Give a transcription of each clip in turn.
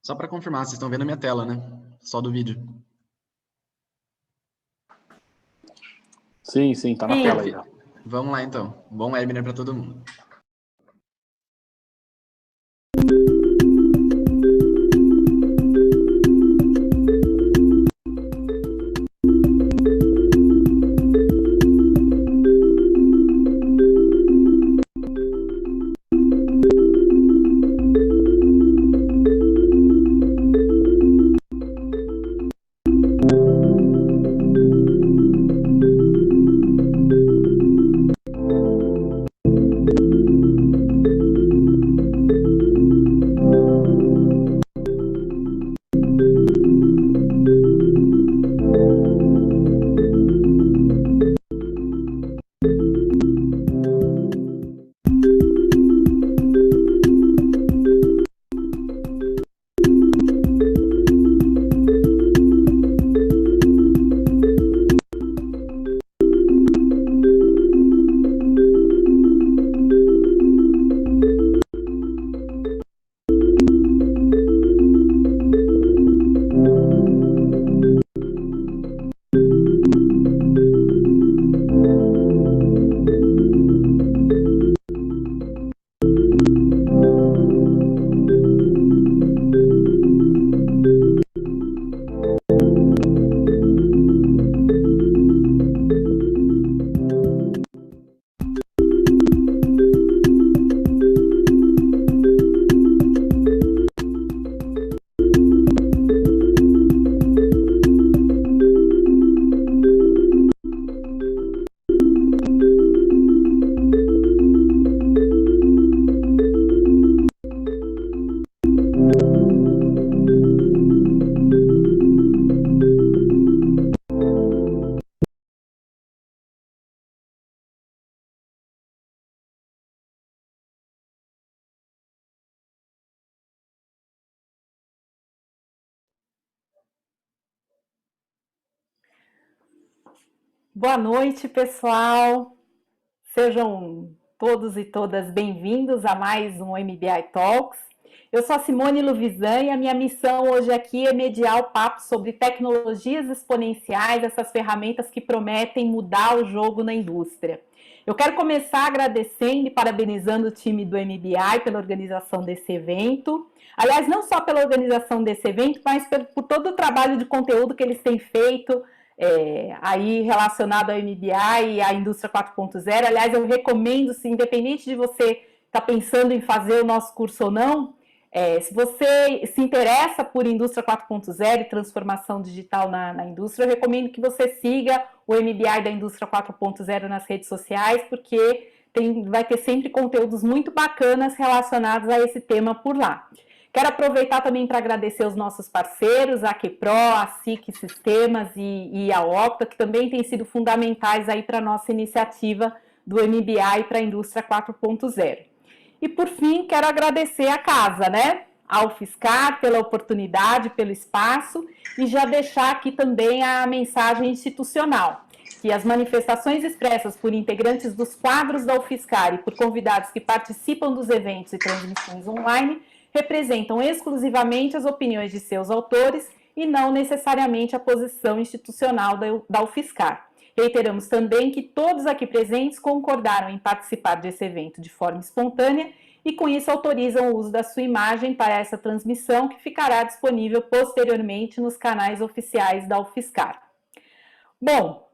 Só para confirmar, vocês estão vendo a minha tela, né? Só do vídeo. Sim, tá na tela aí. Vamos lá, então. Bom webinar para todo mundo. Boa noite, pessoal. Sejam todos e todas bem-vindos a mais um MBI Talks. Eu sou a Simone Luvisan e a minha missão hoje aqui é mediar o papo sobre tecnologias exponenciais, essas ferramentas que prometem mudar o jogo na indústria. Eu quero começar agradecendo e parabenizando o time do MBI pela organização desse evento. Aliás, não só pela organização desse evento, mas por todo o trabalho de conteúdo que eles têm feito aí relacionado ao MBI e à indústria 4.0. Aliás, eu recomendo, se independente de você estar pensando em fazer o nosso curso ou não, se você se interessa por indústria 4.0 e transformação digital na indústria, eu recomendo que você siga o MBI da indústria 4.0 nas redes sociais, porque vai ter sempre conteúdos muito bacanas relacionados a esse tema por lá. Quero aproveitar também para agradecer os nossos parceiros, a Quepro, a SIC Sistemas e a Opta, que também têm sido fundamentais aí para a nossa iniciativa do MBI para a indústria 4.0. E por fim, quero agradecer a casa, né? Ao UFSCar pela oportunidade, pelo espaço, e já deixar aqui também a mensagem institucional, que as manifestações expressas por integrantes dos quadros da UFSCar e por convidados que participam dos eventos e transmissões online representam exclusivamente as opiniões de seus autores e não necessariamente a posição institucional da UFSCar. Reiteramos também que todos aqui presentes concordaram em participar desse evento de forma espontânea e com isso autorizam o uso da sua imagem para essa transmissão que ficará disponível posteriormente nos canais oficiais da UFSCar. Bom,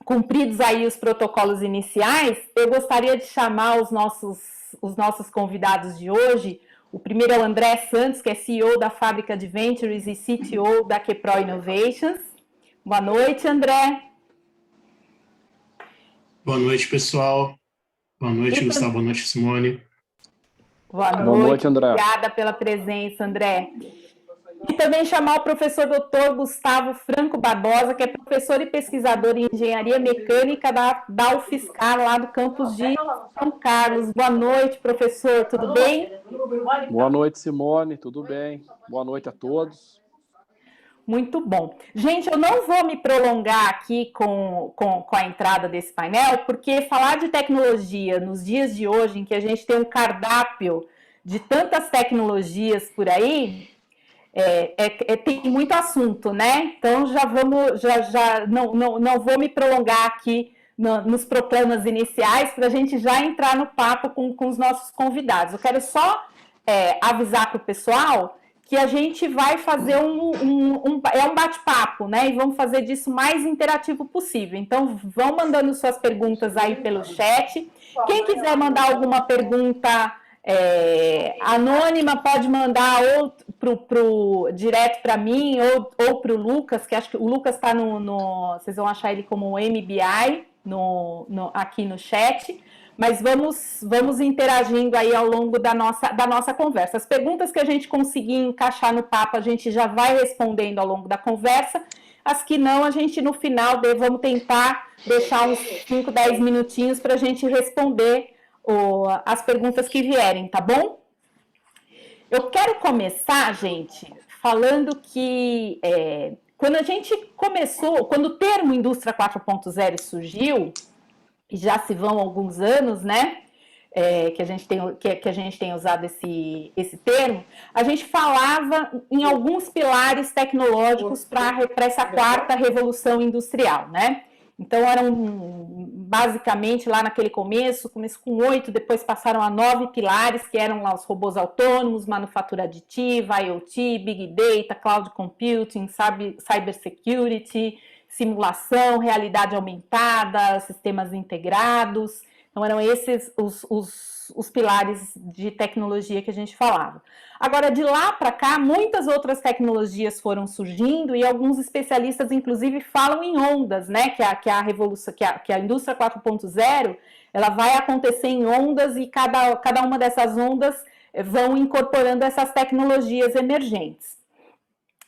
cumpridos aí os protocolos iniciais, eu gostaria de chamar os nossos convidados de hoje. O primeiro é o André Santos, que é CEO da Fábrica de Ventures e CTO da Quepro Innovations. Boa noite, André. Boa noite, pessoal. Boa noite, Gustavo. Boa noite, Simone. Boa noite, André. Obrigada pela presença, André. E também chamar o professor Dr. Gustavo Franco Barbosa, que é professor e pesquisador em Engenharia Mecânica da UFSCar, lá do campus de São Carlos. Boa noite, professor, tudo bem? Boa noite, Simone, tudo bem? Boa noite a todos. Muito bom. Gente, eu não vou me prolongar aqui com a entrada desse painel, porque falar de tecnologia nos dias de hoje, em que a gente tem um cardápio de tantas tecnologias por aí, tem muito assunto, né? Então não vou me prolongar aqui nos proclamas iniciais para a gente já entrar no papo com os nossos convidados. Eu quero só avisar para o pessoal que a gente vai fazer um bate-papo, né? E vamos fazer disso o mais interativo possível. Então, vão mandando suas perguntas aí pelo chat. Quem quiser mandar alguma pergunta anônima, pode mandar ou direto para mim ou para o Lucas, que acho que o Lucas está vocês vão achar ele como MBI aqui no chat. Mas vamos interagindo aí ao longo da nossa conversa. As perguntas que a gente conseguir encaixar no papo, a gente já vai respondendo ao longo da conversa. As que não, a gente no final vamos tentar deixar uns 5, 10 minutinhos para a gente responder as perguntas que vierem, tá bom? Eu quero começar, gente, falando que quando a gente começou, quando o termo Indústria 4.0 surgiu, já se vão alguns anos, né, que a gente tem usado esse termo, a gente falava em alguns pilares tecnológicos para essa quarta revolução industrial, né? Então, eram basicamente lá naquele começo com 8, depois passaram a 9 pilares, que eram lá os robôs autônomos, manufatura aditiva, IoT, Big Data, Cloud Computing, Cybersecurity, simulação, realidade aumentada, sistemas integrados. Então, eram esses os pilares de tecnologia que a gente falava. Agora, de lá para cá, muitas outras tecnologias foram surgindo e alguns especialistas, inclusive, falam em ondas, né? Que a revolução, que a indústria 4.0, ela vai acontecer em ondas e cada uma dessas ondas vão incorporando essas tecnologias emergentes.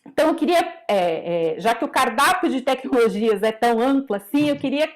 Então, eu queria, já que o cardápio de tecnologias é tão amplo assim, eu queria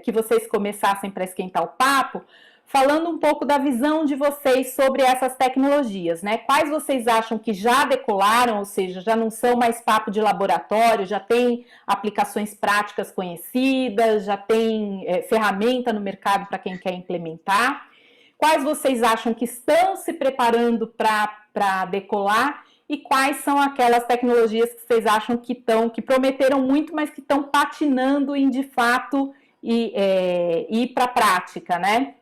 que vocês começassem para esquentar o papo, falando um pouco da visão de vocês sobre essas tecnologias, né? Quais vocês acham que já decolaram, ou seja, já não são mais papo de laboratório, já tem aplicações práticas conhecidas, já tem ferramenta no mercado para quem quer implementar? Quais vocês acham que estão se preparando para decolar? E quais são aquelas tecnologias que vocês acham que prometeram muito, mas que estão patinando em, de fato, ir para a prática, né?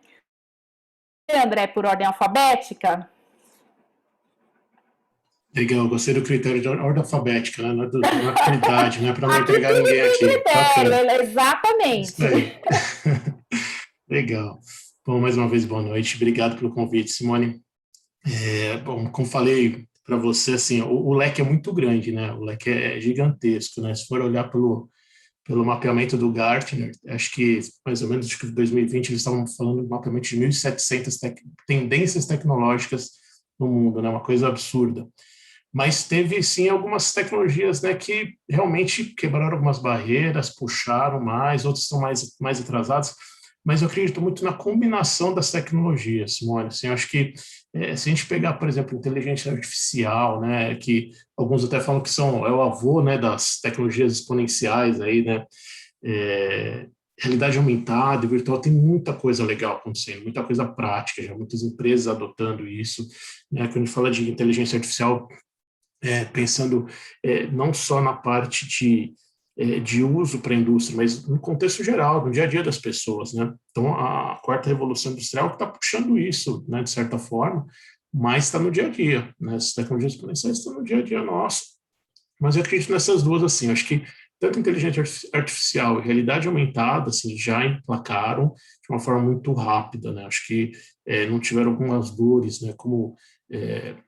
André, por ordem alfabética? Legal, gostei do critério de ordem alfabética, né? Na prioridade, né? Para não entregar ninguém aqui. Critério, exatamente. Isso aí. Legal. Bom, mais uma vez, boa noite. Obrigado pelo convite, Simone. Bom, como falei para você, assim, o leque é muito grande, né? O leque é gigantesco, né? Se for olhar pelo mapeamento do Gartner, acho que mais ou menos em 2020 eles estavam falando de mapeamento de 1.700 tendências tecnológicas no mundo, né? Uma coisa absurda. Mas teve, sim, algumas tecnologias, né, que realmente quebraram algumas barreiras, puxaram mais, outras estão mais atrasadas, mas eu acredito muito na combinação das tecnologias, Simone. Assim, eu acho que se a gente pegar, por exemplo, inteligência artificial, né, que alguns até falam que é o avô, né, das tecnologias exponenciais aí, né, realidade aumentada e virtual, tem muita coisa legal acontecendo, muita coisa prática, já muitas empresas adotando isso, né, quando a gente fala de inteligência artificial, pensando não só na parte de uso para a indústria, mas no contexto geral, no dia a dia das pessoas, né? Então, a quarta revolução industrial está puxando isso, né, de certa forma, mas está no dia a dia, né? As tecnologias exponenciais estão no dia a dia nosso, mas eu acredito nessas duas, assim, acho que tanto inteligência artificial e realidade aumentada, assim, já emplacaram de uma forma muito rápida, né? Acho que não tiveram algumas dores, né? Como,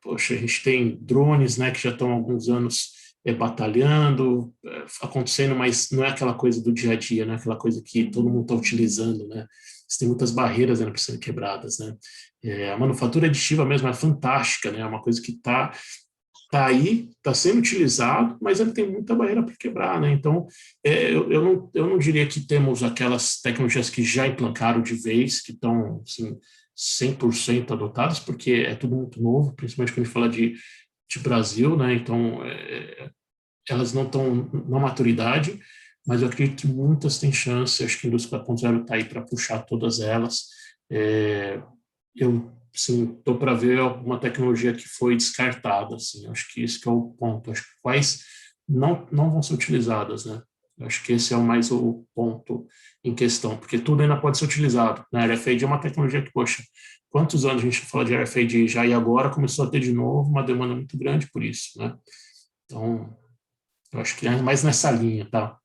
poxa, a gente tem drones, né, que já estão há alguns anos batalhando, acontecendo, mas não é aquela coisa do dia a dia, não é aquela coisa que todo mundo está utilizando, né? Você tem muitas barreiras, né, para serem quebradas, né? A manufatura aditiva mesmo é fantástica, né? É uma coisa que está aí, está sendo utilizado, mas ele tem muita barreira para quebrar, né? Então, eu não diria que temos aquelas tecnologias que já implantaram de vez, que estão, assim, 100% adotadas, porque é tudo muito novo, principalmente quando a gente fala de Brasil, né? Então, elas não estão na maturidade, mas eu acredito que muitas têm chance. Acho que a indústria 4.0 está aí para puxar todas elas. Eu sim, estou para ver alguma tecnologia que foi descartada, assim, acho que esse que é o ponto, acho que quais não vão ser utilizadas, né? Acho que esse é mais o ponto em questão, porque tudo ainda pode ser utilizado, né? A RFID é uma tecnologia que, poxa, quantos anos a gente fala de RFID já e agora começou a ter de novo uma demanda muito grande por isso, né? Então, eu acho que é mais nessa linha, tá?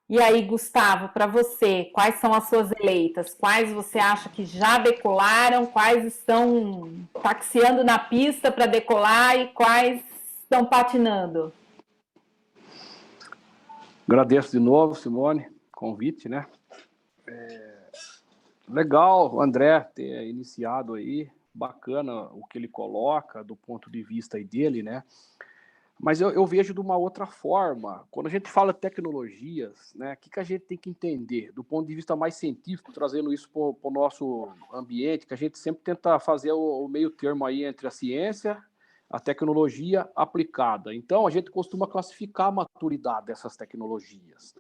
E aí, Gustavo, para você, quais são as suas eleitas? Quais você acha que já decolaram? Quais estão taxiando na pista para decolar e quais estão patinando? Agradeço de novo, Simone, convite, né? Legal o André ter iniciado aí, bacana o que ele coloca do ponto de vista aí dele, né? Mas eu vejo de uma outra forma. Quando a gente fala tecnologias, né, o que a gente tem que entender do ponto de vista mais científico, trazendo isso para o nosso ambiente, que a gente sempre tenta fazer o meio termo aí entre a ciência, a tecnologia aplicada. Então, a gente costuma classificar a maturidade dessas tecnologias.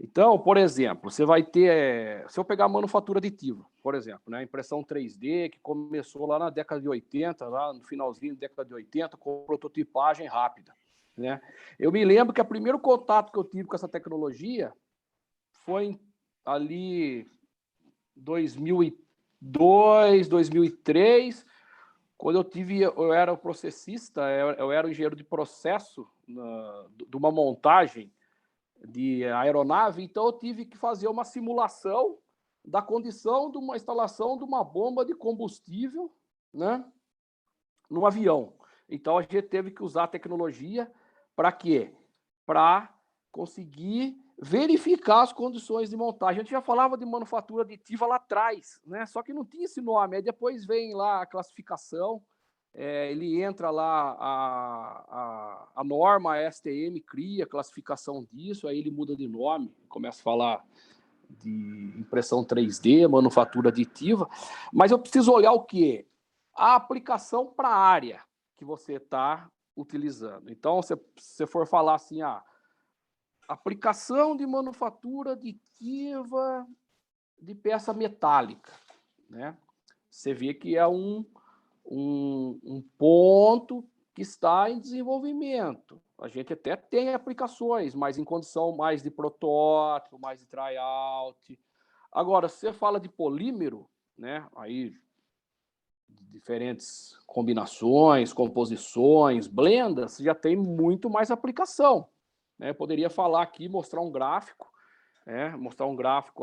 Então, por exemplo, você vai ter, se eu pegar a manufatura aditiva, por exemplo, né, a impressão 3D, que começou lá na década de 80, lá no finalzinho da década de 80, com prototipagem rápida, né? Eu me lembro que o primeiro contato que eu tive com essa tecnologia foi ali 2002, 2003, quando eu era o processista, eu era o engenheiro de processo de uma montagem de aeronave, então eu tive que fazer uma simulação da condição de uma instalação de uma bomba de combustível, né, no avião. Então a gente teve que usar a tecnologia para quê? Para conseguir verificar as condições de montagem. A gente já falava de manufatura aditiva lá atrás, né? Só que não tinha esse nome. Aí depois vem lá a classificação, ele entra lá, a norma, a STM cria a classificação disso, aí ele muda de nome, começa a falar de impressão 3D, manufatura aditiva, mas eu preciso olhar o quê? A aplicação para a área que você está utilizando. Então, se você for falar assim, aplicação de manufatura aditiva de peça metálica, né? Você vê que é um ponto que está em desenvolvimento. A gente até tem aplicações, mas em condição mais de protótipo, mais de tryout. Agora, se você fala de polímero, né, aí diferentes combinações, composições, blendas, já tem muito mais aplicação, né? Eu poderia falar aqui, mostrar um gráfico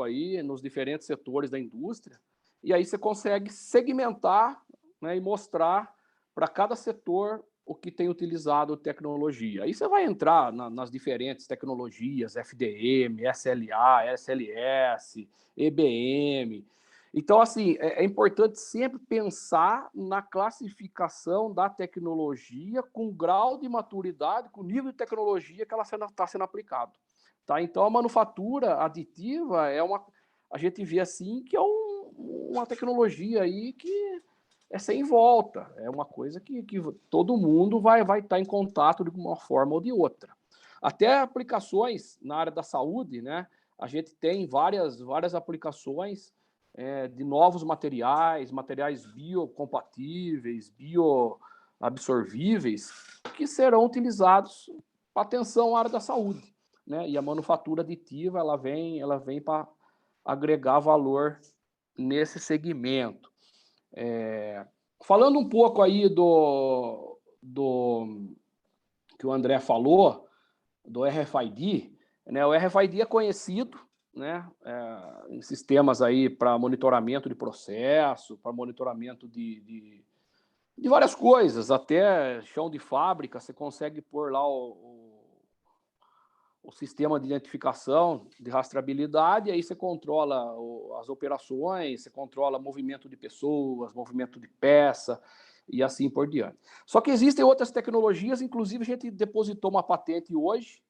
aí nos diferentes setores da indústria, e aí você consegue segmentar, né, e mostrar para cada setor o que tem utilizado tecnologia. Aí você vai entrar nas diferentes tecnologias, FDM, SLA, SLS, EBM. Então, assim, é importante sempre pensar na classificação da tecnologia com o grau de maturidade, com o nível de tecnologia que ela está sendo aplicada. Tá? Então, a manufatura aditiva a gente vê assim que é uma tecnologia aí que é sem volta, é uma coisa que todo mundo vai estar em contato de uma forma ou de outra. Até aplicações na área da saúde, né? A gente tem várias aplicações de novos materiais biocompatíveis, bioabsorvíveis, que serão utilizados para atenção à área da saúde, né? E a manufatura aditiva ela vem para agregar valor nesse segmento. Falando um pouco aí do que o André falou, do RFID, né? O RFID é conhecido, né, em sistemas aí para monitoramento de processo, para monitoramento de várias coisas, até chão de fábrica, você consegue pôr lá o sistema de identificação, de rastreabilidade, e aí você controla as operações, você controla movimento de pessoas, movimento de peça, e assim por diante. Só que existem outras tecnologias, inclusive a gente depositou uma patente hoje,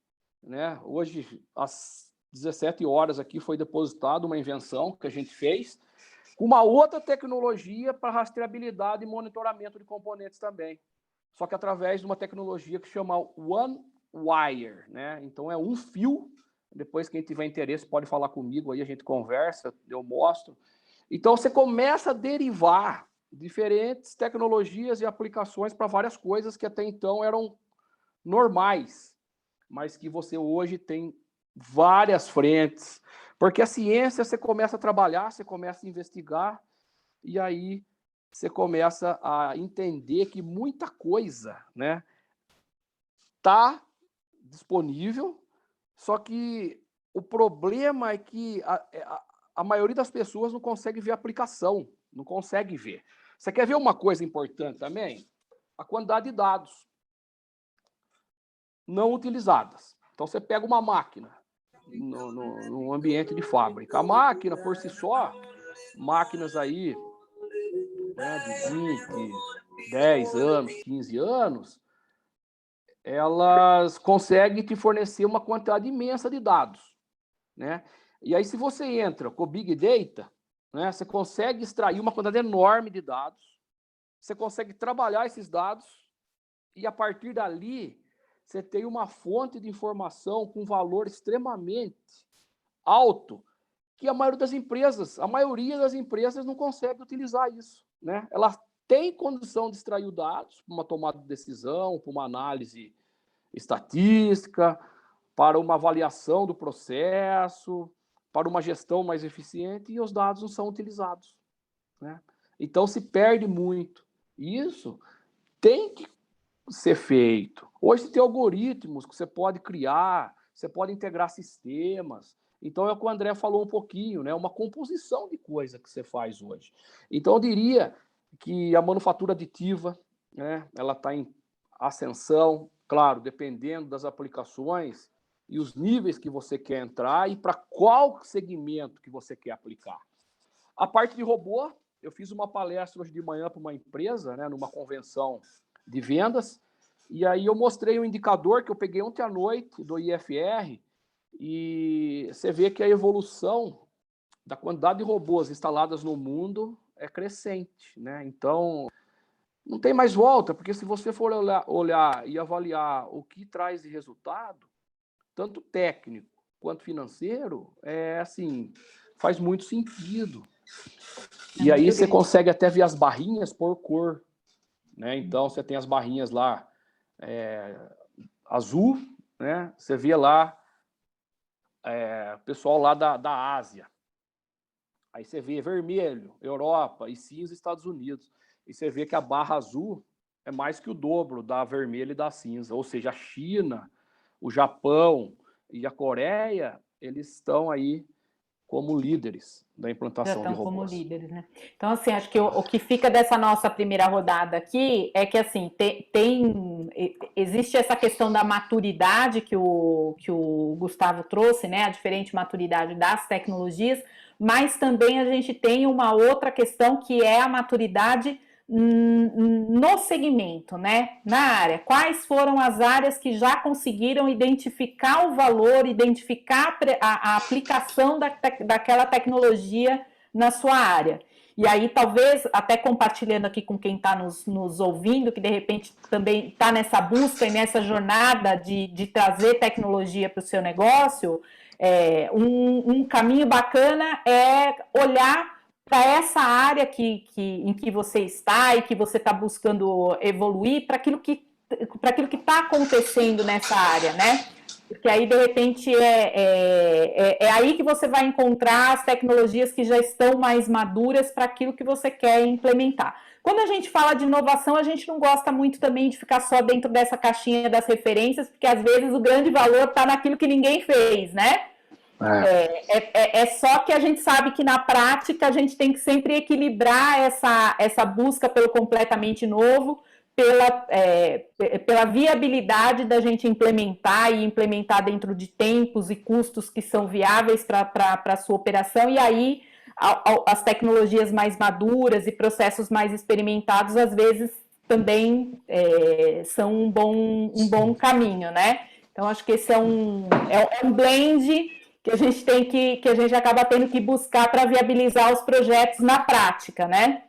né? Hoje, às 17 horas aqui, foi depositada uma invenção que a gente fez, com uma outra tecnologia para rastreabilidade e monitoramento de componentes também. Só que através de uma tecnologia que chama One Wire, né? Então é um fio Depois, quem tiver interesse, pode falar comigo, aí a gente conversa, eu mostro. Então, você começa a derivar diferentes tecnologias e aplicações para várias coisas que até então eram normais, mas que você hoje tem várias frentes. Porque a ciência, você começa a trabalhar, você começa a investigar, e aí você começa a entender que muita coisa, né, está disponível, só que o problema é que a maioria das pessoas não consegue ver a aplicação, não consegue ver. Você quer ver uma coisa importante também? A quantidade de dados não utilizadas. Então, você pega uma máquina no ambiente de fábrica. A máquina, por si só, máquinas aí, né, de 20, 10 anos, 15 anos, elas conseguem te fornecer uma quantidade imensa de dados, né? E aí, se você entra com o Big Data, né, você consegue extrair uma quantidade enorme de dados, você consegue trabalhar esses dados, e a partir dali, você tem uma fonte de informação com valor extremamente alto, que a maioria das empresas não consegue utilizar isso, né? Ela tem condição de extrair os dados para uma tomada de decisão, para uma análise estatística, para uma avaliação do processo, para uma gestão mais eficiente, e os dados não são utilizados, né? Então, se perde muito. Isso tem que ser feito. Hoje você tem algoritmos que você pode criar, você pode integrar sistemas. Então, é o que o André falou um pouquinho, né? Uma composição de coisa que você faz hoje. Então, eu diria que a manufatura aditiva, né, ela está em ascensão, claro, dependendo das aplicações e os níveis que você quer entrar e para qual segmento que você quer aplicar. A parte de robô, eu fiz uma palestra hoje de manhã para uma empresa, né, numa convenção de vendas, e aí eu mostrei um indicador que eu peguei ontem à noite do IFR, e você vê que a evolução da quantidade de robôs instaladas no mundo é crescente, né? Então, não tem mais volta, porque se você for olhar e avaliar o que traz de resultado, tanto técnico quanto financeiro, assim, faz muito sentido. E aí você consegue até ver as barrinhas por cor, né? Então, você tem as barrinhas lá azul, né? Você vê lá pessoal lá da Ásia. Aí você vê vermelho, Europa, e cinza, Estados Unidos. E você vê que a barra azul é mais que o dobro da vermelha e da cinza. Ou seja, a China, o Japão e a Coreia, eles estão aí como líderes da implantação de robôs. Como líderes, né? Então, assim, acho que o que fica dessa nossa primeira rodada aqui é que, assim, existe essa questão da maturidade que o Gustavo trouxe, né? A diferente maturidade das tecnologias, mas também a gente tem uma outra questão que é a maturidade no segmento, né? Na área. Quais foram as áreas que já conseguiram identificar o valor, identificar a aplicação daquela tecnologia na sua área? E aí, talvez, até compartilhando aqui com quem está nos ouvindo, que de repente também está nessa busca e nessa jornada de trazer tecnologia para o seu negócio, um caminho bacana é olhar para essa área em que você está e que você está buscando evoluir, para aquilo que está acontecendo nessa área, né? Porque aí, de repente, é aí que você vai encontrar as tecnologias que já estão mais maduras para aquilo que você quer implementar. Quando a gente fala de inovação, a gente não gosta muito também de ficar só dentro dessa caixinha das referências, porque às vezes o grande valor está naquilo que ninguém fez, né? É só que a gente sabe que na prática a gente tem que sempre equilibrar essa busca pelo completamente novo, pela viabilidade da gente implementar e implementar dentro de tempos e custos que são viáveis para a sua operação, e aí as tecnologias mais maduras e processos mais experimentados às vezes também são um bom caminho, né? Então acho que esse é um blend que a gente acaba tendo que buscar para viabilizar os projetos na prática, né?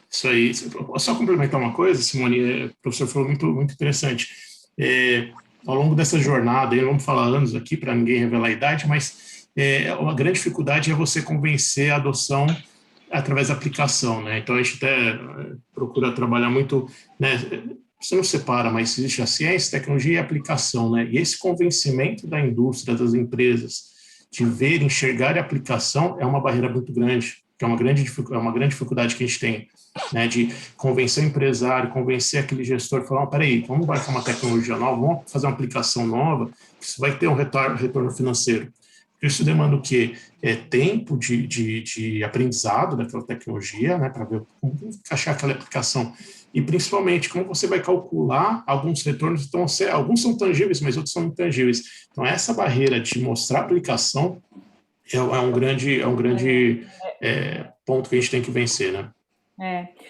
Isso aí. Só complementar uma coisa, Simone, o professor falou muito interessante. ao longo dessa jornada, não vamos falar anos aqui para ninguém revelar a idade, mas a grande dificuldade é você convencer a adoção através da aplicação, né? Então a gente até procura trabalhar muito, né? Você não separa, mas existe a ciência, tecnologia e aplicação, né? E esse convencimento da indústria, das empresas, de ver, enxergar a aplicação é uma barreira muito grande, que é uma grande dificuldade que a gente tem, né? De convencer o empresário, convencer aquele gestor, falar, peraí, vamos embarcar uma tecnologia nova, vamos fazer uma aplicação nova, que isso vai ter um retorno financeiro. Isso demanda o quê? Tempo de aprendizado daquela tecnologia, né, para ver como encaixar aquela aplicação. E, principalmente, como você vai calcular alguns retornos. Então, alguns são tangíveis, mas outros são intangíveis. Então, essa barreira de mostrar a aplicação é um grande ponto que a gente tem que vencer, né?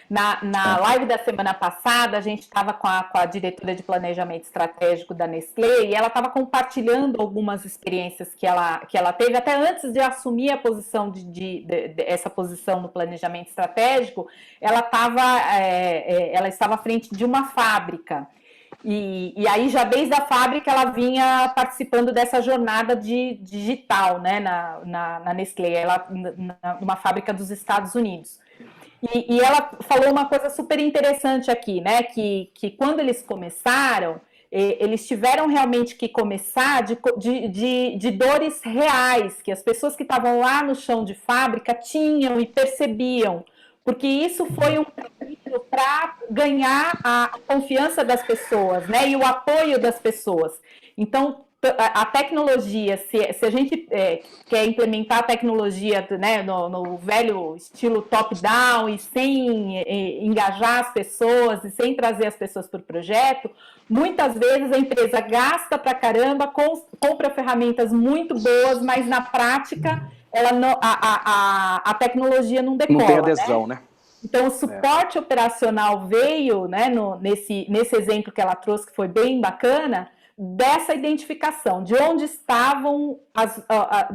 Na live da semana passada, a gente estava com a diretora de planejamento estratégico da Nestlé e ela estava compartilhando algumas experiências que ela teve, até antes de assumir a posição essa posição no planejamento estratégico, ela estava à frente de uma fábrica. E aí, já desde a fábrica, ela vinha participando dessa jornada digital, né, na Nestlé, numa fábrica dos Estados Unidos. E ela falou uma coisa super interessante aqui, né? Que quando eles começaram, eles tiveram realmente que começar de dores reais, que as pessoas que estavam lá no chão de fábrica tinham e percebiam, porque isso foi um caminho para ganhar a confiança das pessoas, né? E o apoio das pessoas. Então, a tecnologia, se a gente quer implementar a tecnologia, né, no velho estilo top-down e sem engajar as pessoas e sem trazer as pessoas para o projeto, muitas vezes a empresa gasta pra caramba, compra ferramentas muito boas, mas na prática a tecnologia não decola. Não tem adesão, né? Então, o suporte operacional veio, né, nesse exemplo que ela trouxe, que foi bem bacana, dessa identificação, de onde estavam as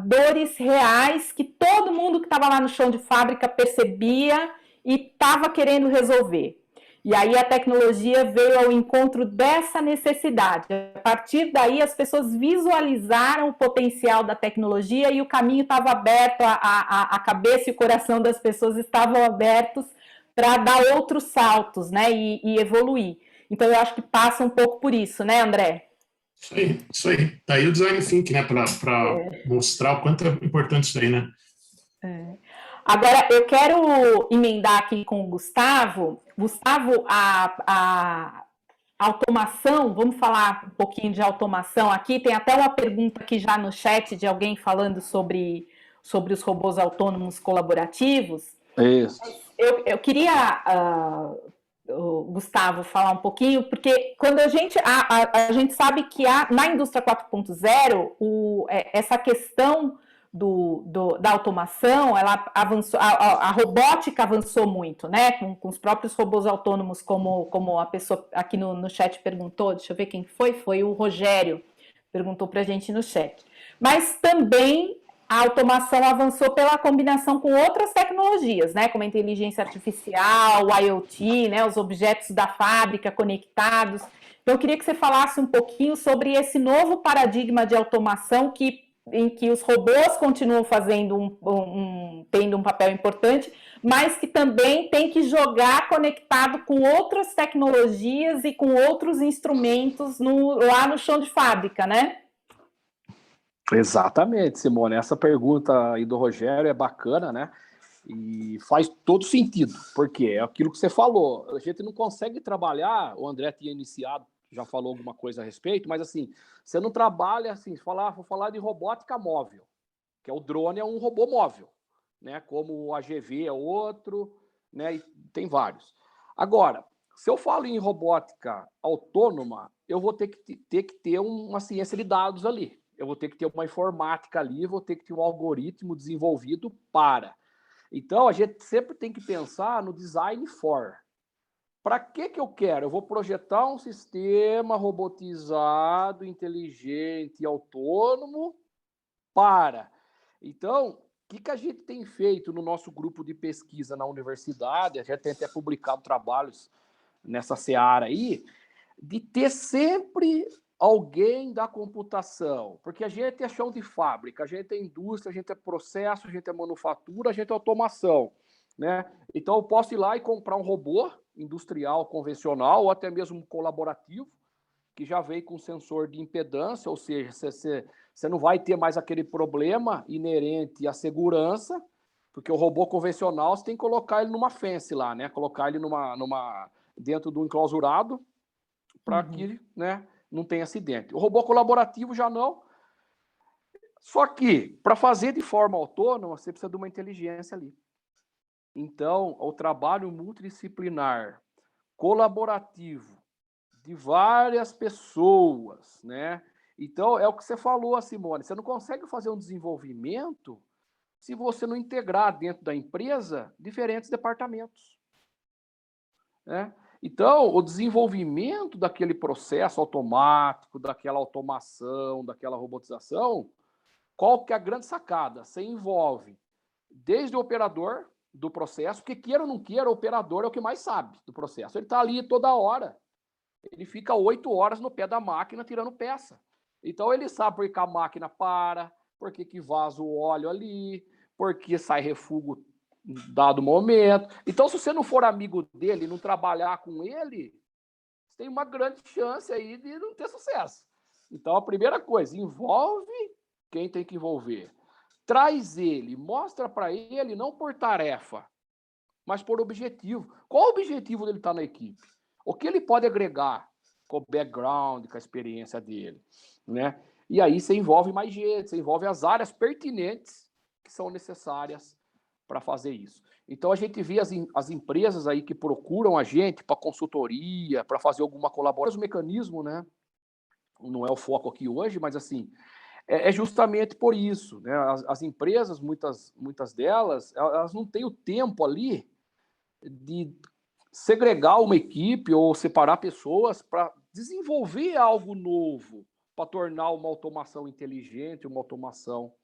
dores reais que todo mundo que estava lá no chão de fábrica percebia e estava querendo resolver. E aí a tecnologia veio ao encontro dessa necessidade. A partir daí, as pessoas visualizaram o potencial da tecnologia e o caminho estava aberto, a cabeça e o coração das pessoas estavam abertos para dar outros saltos, né, e evoluir. Então, eu acho que passa um pouco por isso, né, André? Isso aí. Daí o design thinking, né, para mostrar o quanto é importante isso aí, né? Agora, eu quero emendar aqui com o Gustavo. Gustavo, a automação, vamos falar um pouquinho de automação aqui. Tem até uma pergunta aqui já no chat de alguém falando sobre os robôs autônomos colaborativos. Isso. Eu queria... Gustavo, falar um pouquinho, porque quando a gente sabe que na indústria 4.0, essa questão da automação, ela avançou, a robótica avançou muito, né? Com os próprios robôs autônomos, como a pessoa aqui no chat perguntou, deixa eu ver quem foi o Rogério, perguntou para a gente no chat. Mas também a automação avançou pela combinação com outras tecnologias, né, como a inteligência artificial, o IoT, né, os objetos da fábrica conectados. Então, eu queria que você falasse um pouquinho sobre esse novo paradigma de automação em que os robôs continuam fazendo tendo um papel importante, mas que também tem que jogar conectado com outras tecnologias e com outros instrumentos lá no chão de fábrica, né? Exatamente, Simone. Essa pergunta aí do Rogério é bacana, né? E faz todo sentido, porque é aquilo que você falou. A gente não consegue trabalhar, o André tinha iniciado, já falou alguma coisa a respeito, mas assim, você não trabalha assim, vou falar de robótica móvel, que o drone é um robô móvel, né? Como o AGV é outro, né? E tem vários. Agora, se eu falo em robótica autônoma, eu vou ter que ter uma ciência de dados ali. Eu vou ter que ter uma informática ali, vou ter que ter um algoritmo desenvolvido para. Então, a gente sempre tem que pensar no design for. Para que eu quero? Eu vou projetar um sistema robotizado, inteligente e autônomo para. Então, o que a gente tem feito no nosso grupo de pesquisa na universidade? A gente tem até publicado trabalhos nessa seara aí, de ter sempre alguém da computação, porque a gente é chão de fábrica, a gente é indústria, a gente é processo, a gente é manufatura, a gente é automação, né? Então eu posso ir lá e comprar um robô industrial convencional ou até mesmo colaborativo, que já veio com sensor de impedância, ou seja, você não vai ter mais aquele problema inerente à segurança, porque o robô convencional você tem que colocar ele numa fence lá, né? Colocar ele dentro do enclausurado para que, né, não tenha acidente. O robô colaborativo já não. Só que, para fazer de forma autônoma, você precisa de uma inteligência ali. Então, o trabalho multidisciplinar, colaborativo, de várias pessoas, né? Então, é o que você falou, Simone, você não consegue fazer um desenvolvimento se você não integrar dentro da empresa diferentes departamentos, né? Então, o desenvolvimento daquele processo automático, daquela automação, daquela robotização, qual que é a grande sacada? Você envolve desde o operador do processo, porque queira ou não queira, o operador é o que mais sabe do processo. Ele está ali toda hora. Ele fica 8 horas no pé da máquina tirando peça. Então, ele sabe por que a máquina para, por que vaza o óleo ali, por que sai refúgio dado momento. Então, se você não for amigo dele, não trabalhar com ele, você tem uma grande chance aí de não ter sucesso. Então, a primeira coisa, envolve quem tem que envolver. Traz ele, mostra para ele, não por tarefa, mas por objetivo. Qual o objetivo dele estar na equipe? O que ele pode agregar com o background, com a experiência dele, né? E aí você envolve mais gente, você envolve as áreas pertinentes que são necessárias para fazer isso. Então, a gente vê as empresas aí que procuram a gente para consultoria, para fazer alguma colaboração. O mecanismo, né? Não é o foco aqui hoje, mas assim, é justamente por isso, né? As empresas, muitas delas, elas não têm o tempo ali de segregar uma equipe ou separar pessoas para desenvolver algo novo, para tornar uma automação inteligente, uma automação,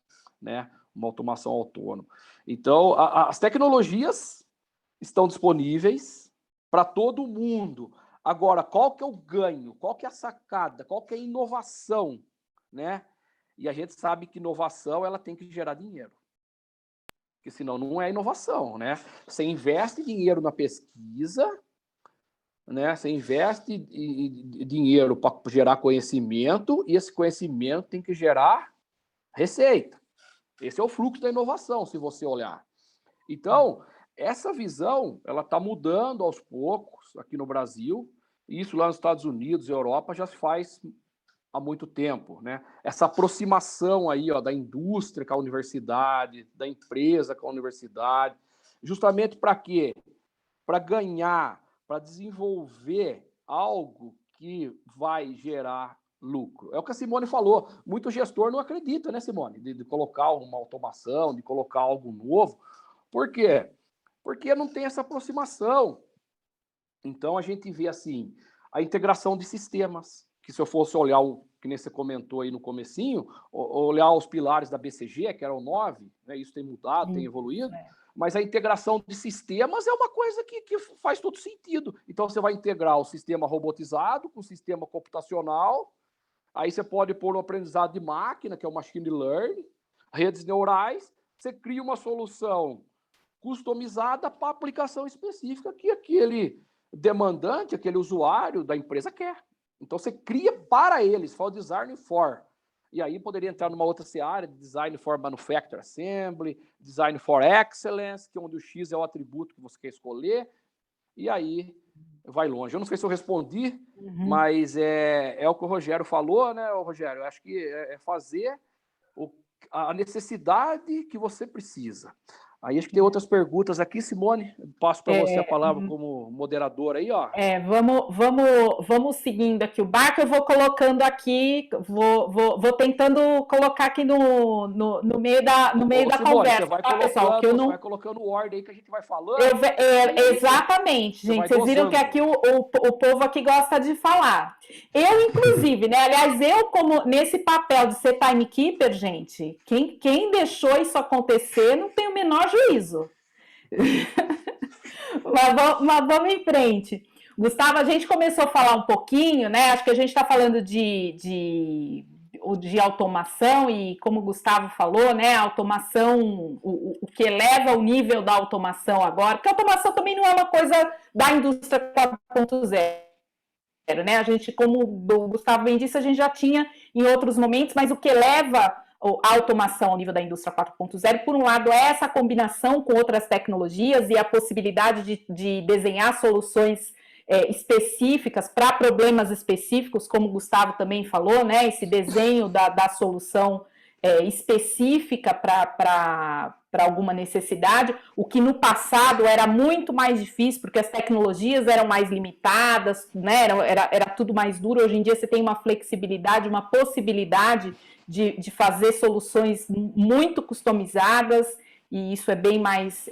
né? Uma automação autônoma. Então, as tecnologias estão disponíveis para todo mundo. Agora, qual que é o ganho? Qual que é a sacada? Qual que é a inovação, né? E a gente sabe que inovação ela tem que gerar dinheiro. Porque senão não é inovação, né? Você investe dinheiro na pesquisa, né? Você investe dinheiro para gerar conhecimento e esse conhecimento tem que gerar receita. Esse é o fluxo da inovação, se você olhar. Então, essa visão ela está mudando aos poucos aqui no Brasil. Isso lá nos Estados Unidos e Europa já se faz há muito tempo, né? Essa aproximação aí, ó, da indústria com a universidade, da empresa com a universidade, justamente para quê? Para ganhar, para desenvolver algo que vai gerar lucro. É o que a Simone falou. Muito gestor não acredita, né, Simone? De colocar uma automação, de colocar algo novo. Por quê? Porque não tem essa aproximação. Então, a gente vê, assim, a integração de sistemas, que se eu fosse olhar, que nem você comentou aí no comecinho, olhar os pilares da BCG, que eram 9, né, isso tem mudado, tem evoluído, mas a integração de sistemas é uma coisa que faz todo sentido. Então, você vai integrar o sistema robotizado com o sistema computacional, aí você pode pôr um aprendizado de máquina, que é o machine learning, redes neurais, você cria uma solução customizada para a aplicação específica que aquele demandante, aquele usuário da empresa quer. Então, você cria para eles, fala design for. E aí poderia entrar numa outra seara, design for manufacture assembly, design for excellence, que é onde o X é o atributo que você quer escolher, e aí vai longe. Eu não sei se eu respondi, mas é o que o Rogério falou, né, Rogério? Eu acho que é fazer a necessidade que você precisa. Aí acho que tem outras perguntas aqui, Simone. Passo para você a palavra como moderadora aí, ó. Vamos seguindo aqui o barco. Eu vou colocando aqui, vou tentando colocar aqui no meio da Simone, conversa, você vai tá, pessoal? Que eu não... vai colocando ordem aí que a gente vai falando. Exatamente, gente. Vocês viram que aqui o povo aqui gosta de falar. Eu, inclusive, né? Aliás, eu, como nesse papel de ser timekeeper, gente, quem deixou isso acontecer não tem o menor juízo. Mas vamos em frente. Gustavo, a gente começou a falar um pouquinho, né? Acho que a gente está falando de automação e, como o Gustavo falou, né? A automação, o que eleva o nível da automação agora, porque a automação também não é uma coisa da indústria 4.0, né? A gente, como o Gustavo bem disse, a gente já tinha em outros momentos, mas o que eleva a automação ao nível da indústria 4.0, por um lado, é essa combinação com outras tecnologias e a possibilidade de desenhar soluções específicas para problemas específicos, como o Gustavo também falou, né? Esse desenho da solução específica para alguma necessidade, o que no passado era muito mais difícil, porque as tecnologias eram mais limitadas, né? Era tudo mais duro. Hoje em dia você tem uma flexibilidade, uma possibilidade de fazer soluções muito customizadas, e isso é bem mais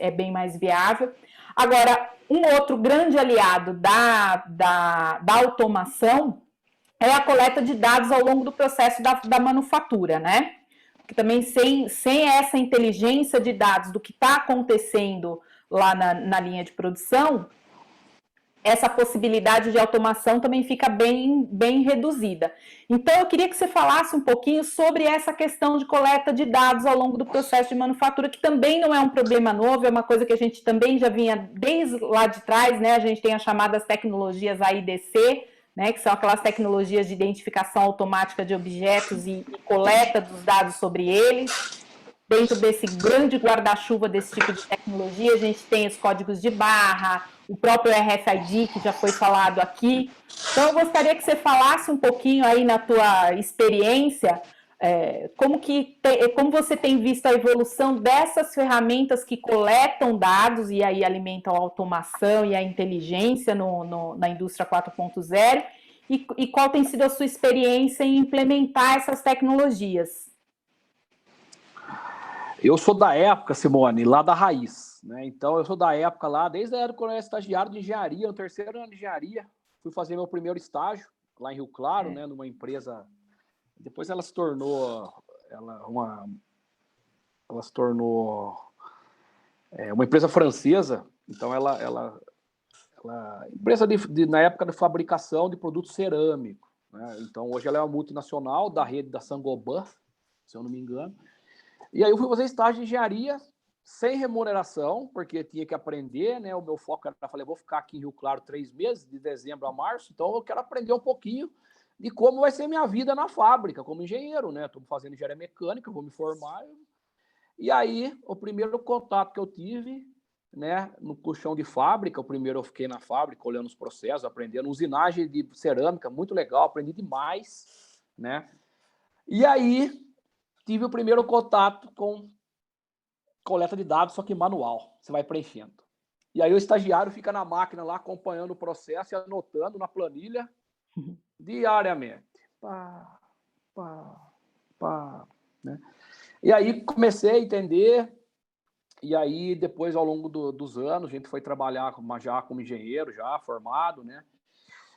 viável. Agora, um outro grande aliado da automação é a coleta de dados ao longo do processo da manufatura, né? Porque também sem essa inteligência de dados do que está acontecendo lá na linha de produção, essa possibilidade de automação também fica bem reduzida. Então, eu queria que você falasse um pouquinho sobre essa questão de coleta de dados ao longo do processo de manufatura, que também não é um problema novo, é uma coisa que a gente também já vinha desde lá de trás, né? A gente tem as chamadas tecnologias AIDC, né? Que são aquelas tecnologias de identificação automática de objetos e coleta dos dados sobre eles. Dentro desse grande guarda-chuva desse tipo de tecnologia, a gente tem os códigos de barra, o próprio RFID, que já foi falado aqui. Então, eu gostaria que você falasse um pouquinho aí na tua experiência, como você tem visto a evolução dessas ferramentas que coletam dados e aí alimentam a automação e a inteligência na indústria 4.0, e qual tem sido a sua experiência em implementar essas tecnologias? Eu sou da época, Simone, lá da raiz, né? Então, eu sou da época lá, desde a época quando eu era estagiário de engenharia, no terceiro ano de engenharia, fui fazer meu primeiro estágio lá em Rio Claro, né? Numa empresa. Depois ela se tornou uma empresa francesa. Então, empresa na época de fabricação de produtos cerâmicos, né? Então, hoje ela é uma multinacional da rede da Saint-Gobain, se eu não me engano. E aí eu fui fazer estágio de engenharia sem remuneração, porque tinha que aprender, né? O meu foco era, falei, vou ficar aqui em Rio Claro 3 meses, de dezembro a março, então eu quero aprender um pouquinho de como vai ser minha vida na fábrica, como engenheiro, né? Estou fazendo engenharia mecânica, vou me formar. E aí, o primeiro contato que eu tive, né, no chão de fábrica, o primeiro eu fiquei na fábrica, olhando os processos, aprendendo usinagem de cerâmica, muito legal, aprendi demais, né? E aí tive o primeiro contato com coleta de dados, só que manual. Você vai preenchendo. E aí o estagiário fica na máquina lá, acompanhando o processo e anotando na planilha diariamente. Né? E aí comecei a entender. E aí depois, ao longo dos anos, a gente foi trabalhar já como engenheiro, já formado, né?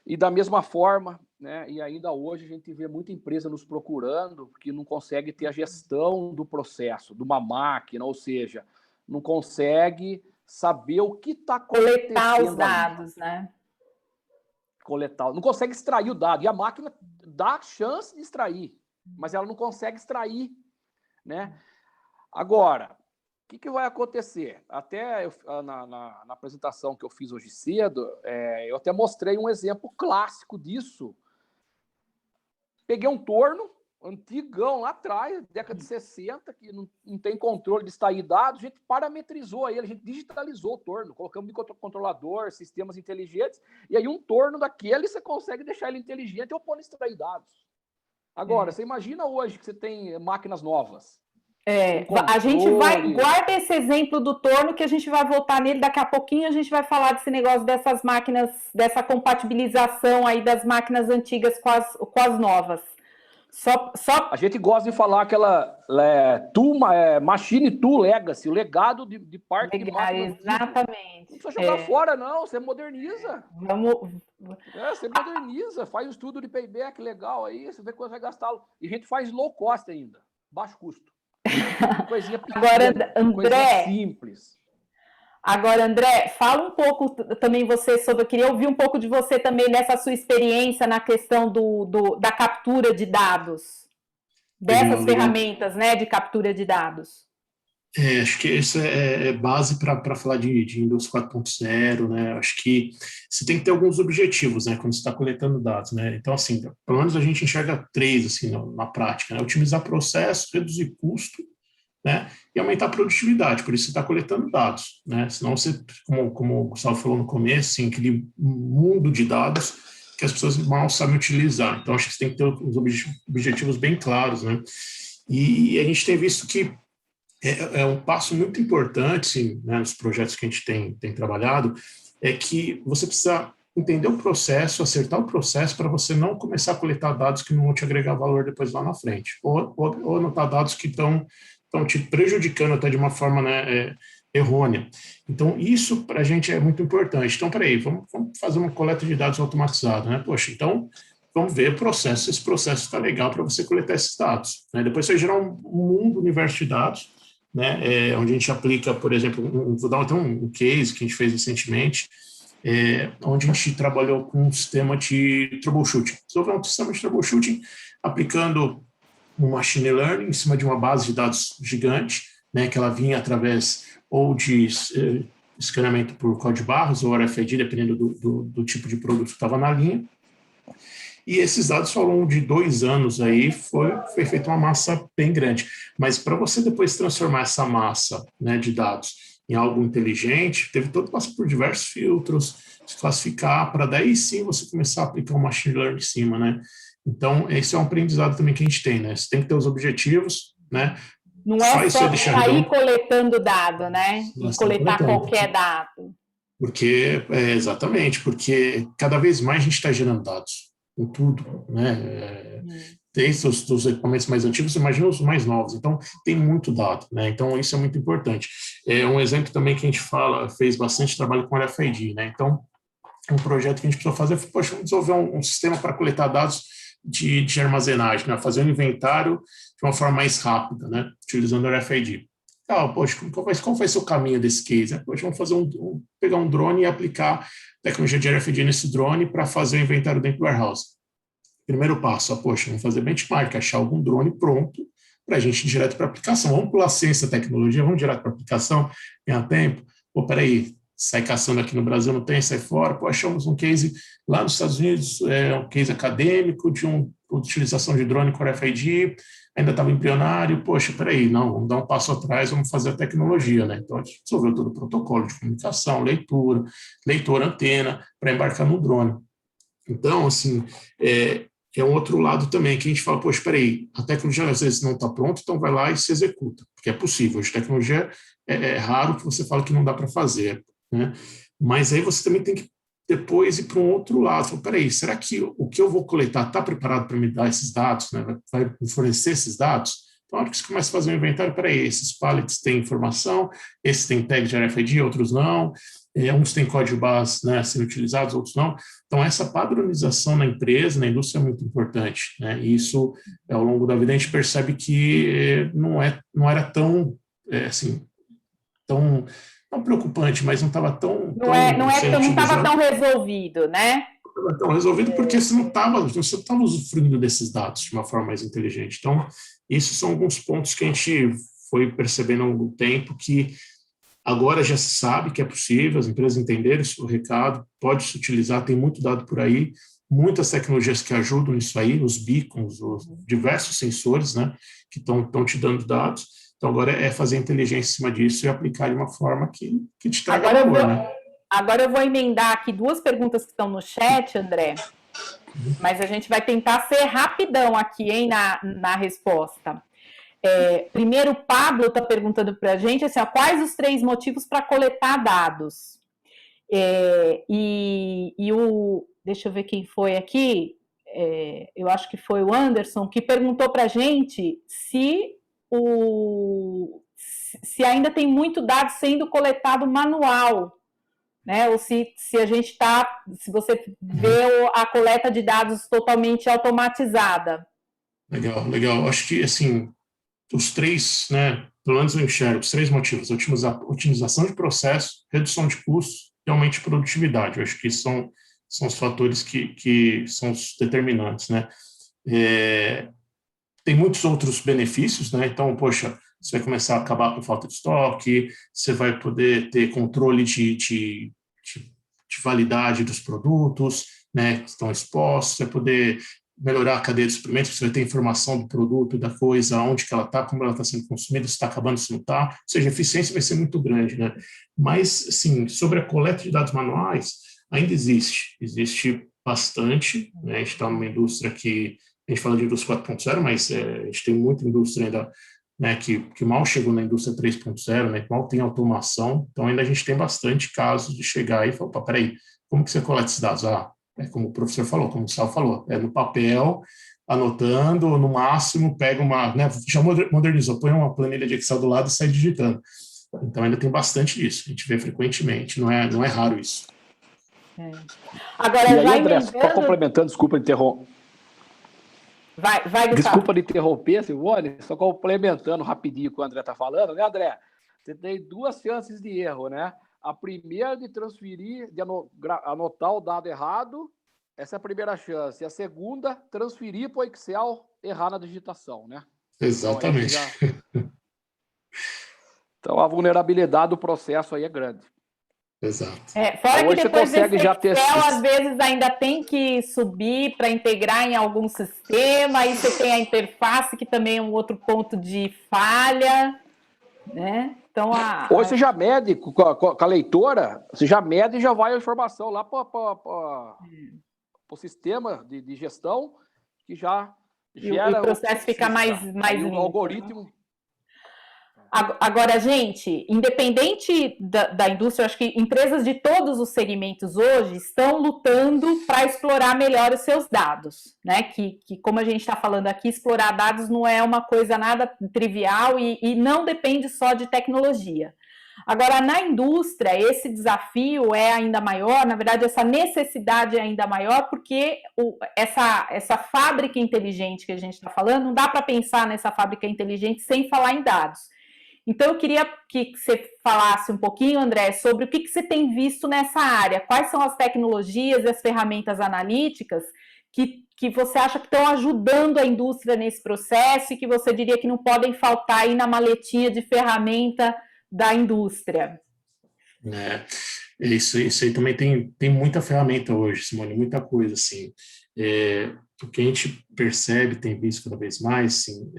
E da mesma forma, né, e ainda hoje a gente vê muita empresa nos procurando que não consegue ter a gestão do processo, de uma máquina, ou seja, não consegue saber o que está acontecendo. Coletar os dados, né? Coletar, não consegue extrair o dado. E a máquina dá chance de extrair, mas ela não consegue extrair, né? Agora, o que vai acontecer? Até na apresentação que eu fiz hoje cedo, eu até mostrei um exemplo clássico disso. Peguei um torno antigão lá atrás, década de 60, que não tem controle de extrair dados, a gente parametrizou ele, a gente digitalizou o torno, colocamos microcontrolador, sistemas inteligentes, e aí um torno daquele você consegue deixar ele inteligente e opor extrair dados. Agora, você imagina hoje que você tem máquinas novas. A gente guarda esse exemplo do torno, que a gente vai voltar nele daqui a pouquinho. A gente vai falar desse negócio dessas máquinas, dessa compatibilização aí das máquinas antigas com as novas. A gente gosta de falar aquela machine tool legacy, o legado de parte de máquina. Exatamente. Não precisa jogar fora, não. Você moderniza. Você moderniza, faz um estudo de payback legal aí, você vê quanto vai gastá-lo. E a gente faz low cost ainda, baixo custo. Coisinha pequena, Agora, André, coisinha simples. Agora, André, fala um pouco também você sobre, eu queria ouvir um pouco de você também nessa sua experiência na questão da captura de dados, Legal, dessas legal. ferramentas, né, de captura de dados. Acho que isso é base para falar de indústria 4.0, né? Acho que você tem que ter alguns objetivos, né? Quando você está coletando dados, né? Então, assim, pelo menos a gente enxerga três, assim, na prática, né? Otimizar processo, reduzir custo, né? E aumentar a produtividade. Por isso você está coletando dados, né? Senão você, como o Gustavo falou no começo, assim, aquele mundo de dados que as pessoas mal sabem utilizar. Então, acho que você tem que ter os objetivos bem claros, né? E a gente tem visto que é um passo muito importante, sim, né, nos projetos que a gente tem trabalhado, é que você precisa entender o processo, acertar o processo para você não começar a coletar dados que não vão te agregar valor depois lá na frente, ou anotar dados que estão te prejudicando até de uma forma, né, errônea. Então, isso para a gente é muito importante. Então, peraí, vamos fazer uma coleta de dados automatizada, né? Poxa, então vamos ver o processo, se esse processo está legal para você coletar esses dados, né? Depois você gerar um mundo, universo de dados, né, onde a gente aplica, por exemplo, vou dar até um case que a gente fez recentemente, onde a gente trabalhou com um sistema de troubleshooting. Desenvolveu um sistema de troubleshooting aplicando um machine learning em cima de uma base de dados gigante, né, que ela vinha através ou de escaneamento por código de barras ou RFID, dependendo do tipo de produto que estava na linha. E esses dados, ao longo de 2 anos, aí, foi feita uma massa bem grande. Mas para você depois transformar essa massa, né, de dados em algo inteligente, teve todo passar por diversos filtros, se classificar, para daí sim você começar a aplicar o machine learning em cima, né? Então, esse é um aprendizado também que a gente tem, né? Você tem que ter os objetivos, né? Não é só de sair chardão, coletando dado, né? E nós estamos coletar coletando. qualquer dado. Exatamente, porque cada vez mais a gente está gerando dados com tudo, né? Desde os equipamentos mais antigos, imagina os mais novos. Então, tem muito dado, né? Então, isso é muito importante. Um exemplo também que a gente fez bastante trabalho com RFID, né? Então, um projeto que a gente precisou fazer foi, poxa, vamos desenvolver um sistema para coletar dados de armazenagem, né? Fazer um inventário de uma forma mais rápida, né? Utilizando o RFID. Poxa, qual vai ser o caminho desse case? Poxa, vamos fazer pegar um drone e aplicar tecnologia de RFID nesse drone para fazer o inventário dentro do warehouse. Primeiro passo, poxa, vamos fazer benchmark, achar algum drone pronto para a gente ir direto para a aplicação. Vamos pular ciência, tecnologia, vamos direto para a aplicação, ganhar tempo. Peraí, sai caçando aqui no Brasil, não tem, sai fora. Achamos um case lá nos Estados Unidos, um case acadêmico de utilização de drone com RFID, ainda estava embrionário. Poxa, peraí, não, vamos dar um passo atrás, vamos fazer a tecnologia, né? Então, a gente resolveu todo o protocolo de comunicação, leitor, antena, para embarcar no drone. Então, assim, é um outro lado também, que a gente fala, poxa, peraí, a tecnologia às vezes não está pronta, então vai lá e se executa, porque é possível. Hoje, tecnologia é raro que você fala que não dá para fazer, né? Mas aí você também tem que depois ir para um outro lado. Fala, peraí, será que o que eu vou coletar está preparado para me dar esses dados, né? Vai me fornecer esses dados? Então, na hora que você começa a fazer um inventário, peraí, esses pallets têm informação, esses têm tag de RFID, outros não, uns têm código base, né, sendo utilizados, outros não. Então, essa padronização na empresa, na indústria, é muito importante, né? E isso, ao longo da vida, a gente percebe que não era tão, assim, tão preocupante, mas não estava tão Não estava tão resolvido, né? Não estava tão resolvido porque você não estava usufruindo desses dados de uma forma mais inteligente. Então, esses são alguns pontos que a gente foi percebendo ao longo do tempo, que agora já se sabe que é possível, as empresas entenderem o recado, pode se utilizar, tem muito dado por aí, muitas tecnologias que ajudam nisso aí, os beacons, os diversos sensores, né, que estão te dando dados. Então, agora é fazer inteligência em cima disso e aplicar de uma forma que te traga valor, né? Agora eu vou emendar aqui 2 perguntas que estão no chat, André, mas a gente vai tentar ser rapidão aqui, hein, na resposta. Primeiro, o Pablo está perguntando para a gente assim, quais os 3 motivos para coletar dados. Deixa eu ver quem foi aqui, eu acho que foi o Anderson, que perguntou para a gente se ainda tem muito dado sendo coletado manual, né? Ou se a gente se você vê a coleta de dados totalmente automatizada. Legal. Acho que, assim, os 3, né, pelo menos eu enxergo os 3 motivos: otimização de processo, redução de custos e aumento de produtividade. Eu acho que são os fatores que são os determinantes, né? Tem muitos outros benefícios, né? Então, poxa, você vai começar a acabar com falta de estoque, você vai poder ter controle de validade dos produtos, né, que estão expostos, você vai poder melhorar a cadeia de suprimentos, você vai ter informação do produto, da coisa, onde que ela está, como ela está sendo consumida, se está acabando, se não está, ou seja, a eficiência vai ser muito grande, né? Mas, sim, sobre a coleta de dados manuais, ainda existe bastante, né? A gente está numa indústria que, a gente fala de indústria 4.0, mas a gente tem muita indústria ainda, né, que mal chegou na indústria 3.0, né, que mal tem automação, então ainda a gente tem bastante casos de chegar e falar: opa, peraí, como que você coleta esses dados? É como o professor falou, como o Sal falou, no papel, anotando, no máximo pega né, já modernizou, põe uma planilha de Excel do lado e sai digitando. Então ainda tem bastante disso, a gente vê frequentemente, não é raro isso. Agora, e aí, André, só complementando, desculpa interromper. Vai, desculpa de interromper, Simone, só complementando rapidinho o que o André está falando, né, André? Você tem 2 chances de erro, né? A primeira de transferir, de anotar o dado errado, essa é a primeira chance. E a segunda, transferir para o Excel, errar na digitação, né? Exatamente. Então, a vulnerabilidade do processo aí é grande. Exato. Fora hoje que depois você consegue desse já Excel, às vezes ainda tem que subir para integrar em algum sistema, aí você tem a interface, que também é um outro ponto de falha, né? Então, hoje você já mede com a leitora, você já mede e já vai a informação lá para o sistema de gestão, que já gera... E o processo fica mais limpo. O algoritmo... Agora, gente, independente da indústria, acho que empresas de todos os segmentos hoje estão lutando para explorar melhor os seus dados, né? Que como a gente está falando aqui, explorar dados não é uma coisa nada trivial e não depende só de tecnologia. Agora, na indústria, esse desafio é ainda maior, na verdade, essa necessidade é ainda maior, porque essa fábrica inteligente que a gente está falando, não dá para pensar nessa fábrica inteligente sem falar em dados. Então, eu queria que você falasse um pouquinho, André, sobre o que você tem visto nessa área. Quais são as tecnologias e as ferramentas analíticas que você acha que estão ajudando a indústria nesse processo e que você diria que não podem faltar aí na maletinha de ferramenta da indústria? Isso aí também tem muita ferramenta hoje, Simone, muita coisa, assim. O que a gente percebe, tem visto cada vez mais, assim,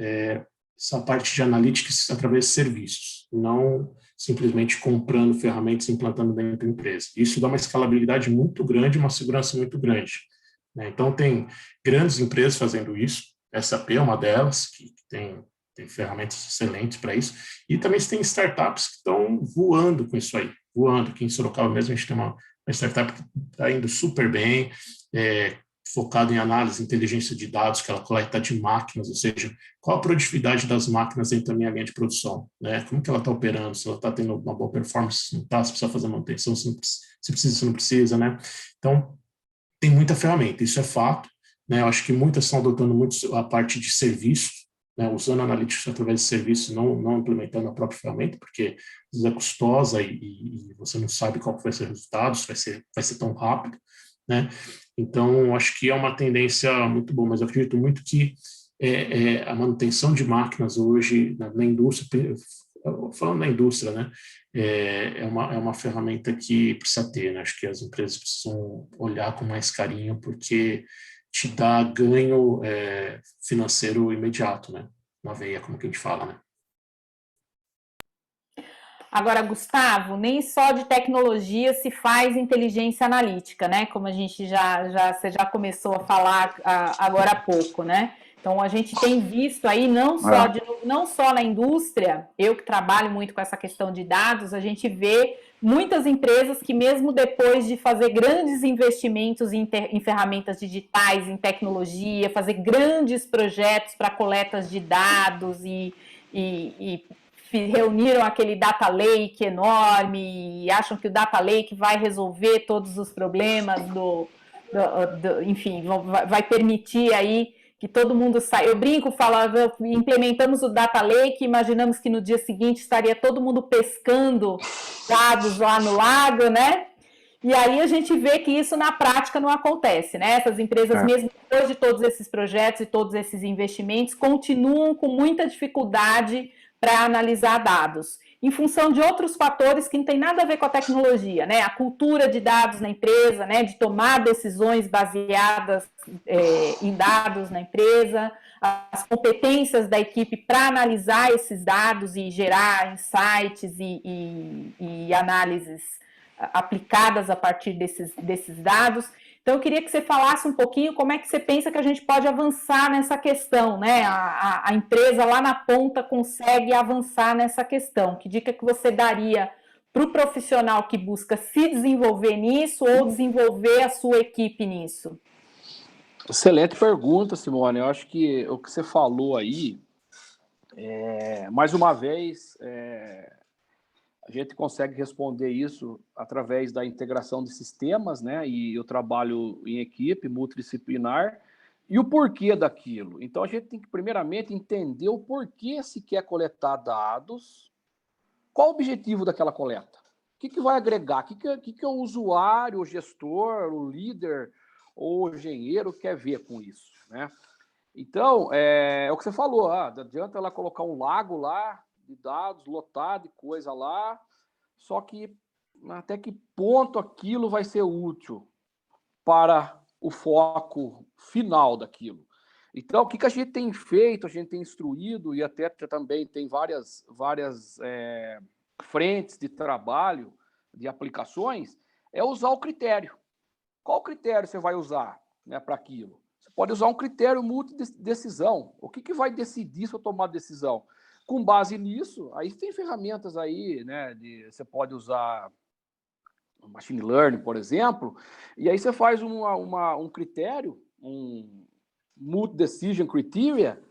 essa parte de analytics através de serviços, não simplesmente comprando ferramentas e implantando dentro da empresa. Isso dá uma escalabilidade muito grande, uma segurança muito grande, né? Então, tem grandes empresas fazendo isso, a SAP é uma delas, que tem ferramentas excelentes para isso, e também tem startups que estão voando com isso aí, voando. Aqui em Sorocaba mesmo a gente tem uma startup que está indo super bem, focado em análise, inteligência de dados, que ela coleta de máquinas, ou seja, qual a produtividade das máquinas dentro da minha linha de produção, né? Como que ela está operando, se ela está tendo uma boa performance, se não está, se precisa fazer manutenção, se precisa, se não precisa, né? Então, tem muita ferramenta, isso é fato, né? Eu acho que muitas estão adotando muito a parte de serviços, né? Usando analytics através de serviços, não implementando a própria ferramenta, porque às vezes é custosa e você não sabe qual vai ser o resultado, se vai ser tão rápido, né? Então, acho que é uma tendência muito boa, mas eu acredito muito que a manutenção de máquinas hoje na indústria, falando na indústria, né, é uma ferramenta que precisa ter, né? Acho que as empresas precisam olhar com mais carinho, porque te dá ganho financeiro imediato, né? Na veia, como que a gente fala, né? Agora, Gustavo, nem só de tecnologia se faz inteligência analítica, né? Como a gente você já começou a falar agora há pouco, né? Então, a gente tem visto aí, não só na indústria, eu que trabalho muito com essa questão de dados, a gente vê muitas empresas que mesmo depois de fazer grandes investimentos em ferramentas digitais, em tecnologia, fazer grandes projetos para coletas de dados e reuniram aquele data lake enorme e acham que o data lake vai resolver todos os problemas enfim, vai permitir aí que todo mundo sai. Eu brinco, falava, implementamos o Data Lake, imaginamos que no dia seguinte estaria todo mundo pescando dados lá no lago, né? E aí a gente vê que isso na prática não acontece, né? Essas empresas, mesmo depois de todos esses projetos e todos esses investimentos, continuam com muita dificuldade para analisar dados, em função de outros fatores que não tem nada a ver com a tecnologia, né? A cultura de dados na empresa, né? De tomar decisões baseadas em dados na empresa, as competências da equipe para analisar esses dados e gerar insights e análises aplicadas a partir desses dados. Então, eu queria que você falasse um pouquinho como é que você pensa que a gente pode avançar nessa questão, né? A empresa lá na ponta consegue avançar nessa questão. Que dica que você daria para o profissional que busca se desenvolver nisso ou desenvolver a sua equipe nisso? Excelente pergunta, Simone. Eu acho que o que você falou aí, mais uma vez, a gente consegue responder isso através da integração de sistemas, né? E o trabalho em equipe, multidisciplinar, e o porquê daquilo. Então, a gente tem que, primeiramente, entender o porquê se quer coletar dados, qual o objetivo daquela coleta, o que vai agregar, o que o usuário, o gestor, o líder ou o engenheiro quer ver com isso, né? Então, é o que você falou, não adianta ela colocar um lago lá, de dados, lotado de coisa lá, só que até que ponto aquilo vai ser útil para o foco final daquilo. Então, o que a gente tem feito, a gente tem instruído, e até também tem várias frentes de trabalho, de aplicações, é usar o critério. Qual critério você vai usar, né, para aquilo? Você pode usar um critério multidecisão. O que vai decidir se eu tomar decisão? Com base nisso, aí tem ferramentas aí, né? Você pode usar machine learning, por exemplo, e aí você faz um critério, um multi-decision criteria,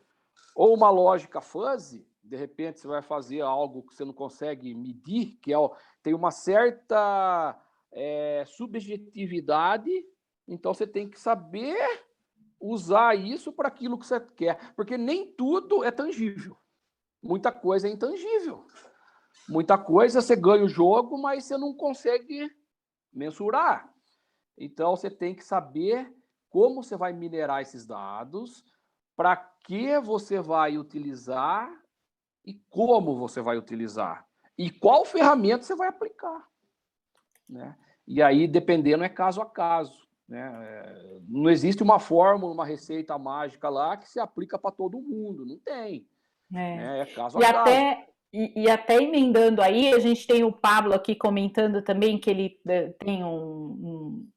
ou uma lógica fuzzy. De repente você vai fazer algo que você não consegue medir, que tem uma certa subjetividade, então você tem que saber usar isso para aquilo que você quer, porque nem tudo é tangível. Muita coisa é intangível. Muita coisa você ganha o jogo, mas você não consegue mensurar. Então, você tem que saber como você vai minerar esses dados, para que você vai utilizar e como você vai utilizar. E qual ferramenta você vai aplicar, né? E aí, dependendo, é caso a caso, né? Não existe uma fórmula, uma receita mágica lá que se aplica para todo mundo. Não tem. É caso a caso. E até emendando aí, a gente tem o Pablo aqui comentando também que ele tem um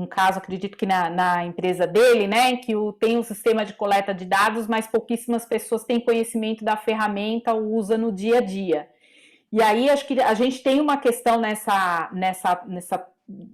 caso, acredito que na empresa dele, né, que tem um sistema de coleta de dados, mas pouquíssimas pessoas têm conhecimento da ferramenta ou usa no dia a dia. E aí, acho que a gente tem uma questão nessa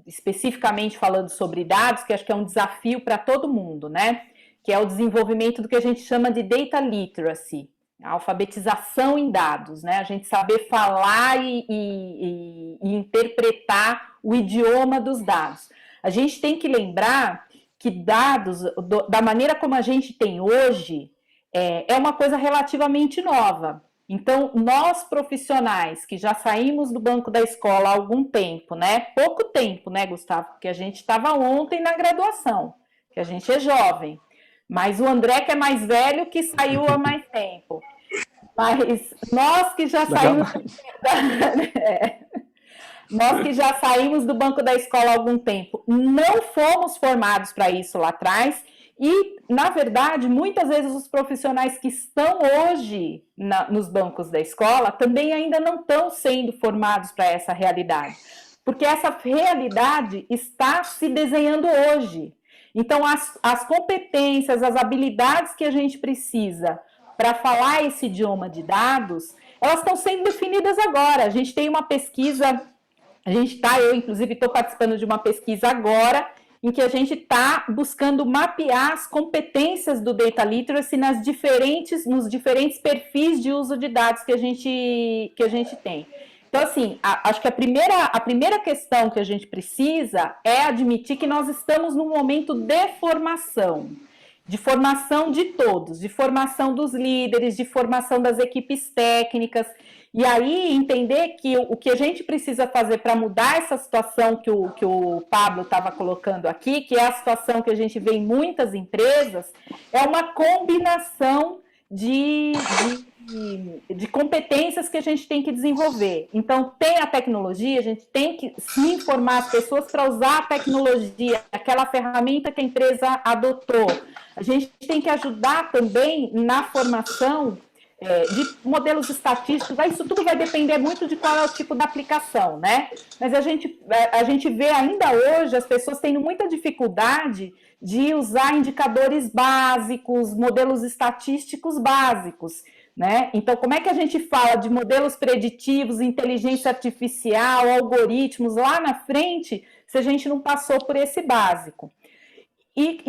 especificamente falando sobre dados, que acho que é um desafio para todo mundo, né? Que é o desenvolvimento do que a gente chama de data literacy, a alfabetização em dados, né? A gente saber falar e interpretar o idioma dos dados. A gente tem que lembrar que dados, da maneira como a gente tem hoje, é uma coisa relativamente nova. Então, nós profissionais que já saímos do banco da escola há algum tempo, né? Pouco tempo, né, Gustavo? Porque a gente estava ontem na graduação, que a gente é jovem. Mas o André, que é mais velho, que saiu há mais tempo. Mas nós que já saímos... Nós que já saímos do banco da escola há algum tempo, não fomos formados para isso lá atrás. E, na verdade, muitas vezes os profissionais que estão hoje nos bancos da escola também ainda não estão sendo formados para essa realidade. Porque essa realidade está se desenhando hoje. Então, as competências, as habilidades que a gente precisa para falar esse idioma de dados, elas estão sendo definidas agora. A gente tem uma pesquisa, eu inclusive estou participando de uma pesquisa agora, em que a gente está buscando mapear as competências do Data Literacy nos diferentes perfis de uso de dados que a gente tem. Então, assim, acho que a primeira questão que a gente precisa é admitir que nós estamos num momento de formação de todos, de formação dos líderes, de formação das equipes técnicas, e aí entender que o que a gente precisa fazer para mudar essa situação que o Pablo estava colocando aqui, que é a situação que a gente vê em muitas empresas, é uma combinação de competências que a gente tem que desenvolver. Então, tem a tecnologia, a gente tem que se informar as pessoas para usar a tecnologia, aquela ferramenta que a empresa adotou. A gente tem que ajudar também na formação de modelos estatísticos. Isso tudo vai depender muito de qual é o tipo da aplicação, né? Mas a gente vê ainda hoje as pessoas tendo muita dificuldade de usar indicadores básicos, modelos estatísticos básicos, né? Então, como é que a gente fala de modelos preditivos, inteligência artificial, algoritmos lá na frente, se a gente não passou por esse básico? E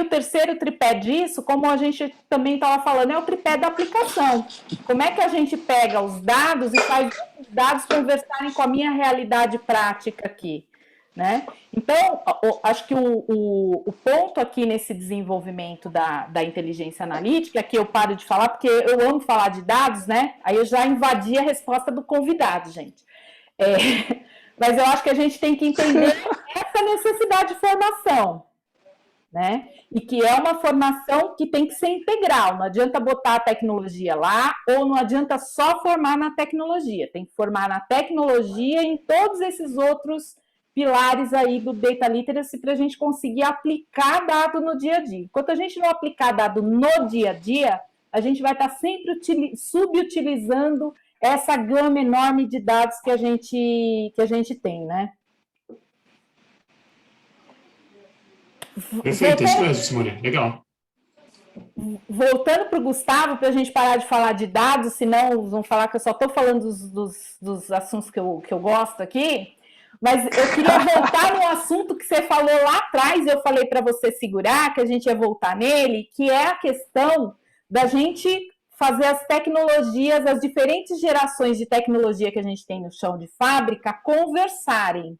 o terceiro tripé disso, como a gente também estava falando, é o tripé da aplicação. Como é que a gente pega os dados e faz os dados conversarem com a minha realidade prática aqui, né? Então, acho que o ponto aqui nesse desenvolvimento da inteligência analítica, que eu paro de falar, porque eu amo falar de dados, né? Aí eu já invadi a resposta do convidado, gente. Mas eu acho que a gente tem que entender essa necessidade de formação, né? E que é uma formação que tem que ser integral, não adianta botar a tecnologia lá, ou não adianta só formar na tecnologia, tem que formar na tecnologia e em todos esses outros pilares aí do Data Literacy para a gente conseguir aplicar dado no dia a dia. Enquanto a gente não aplicar dado no dia a dia, a gente vai estar sempre subutilizando essa gama enorme de dados que a gente tem, né? Perfeito, isso mesmo, Simone. Legal. Voltando para o Gustavo, para a gente parar de falar de dados, senão vão falar que eu só estou falando dos assuntos que eu gosto aqui, mas eu queria voltar no assunto que você falou lá atrás, eu falei para você segurar, que a gente ia voltar nele, que é a questão da gente fazer as tecnologias, as diferentes gerações de tecnologia que a gente tem no chão de fábrica, conversarem.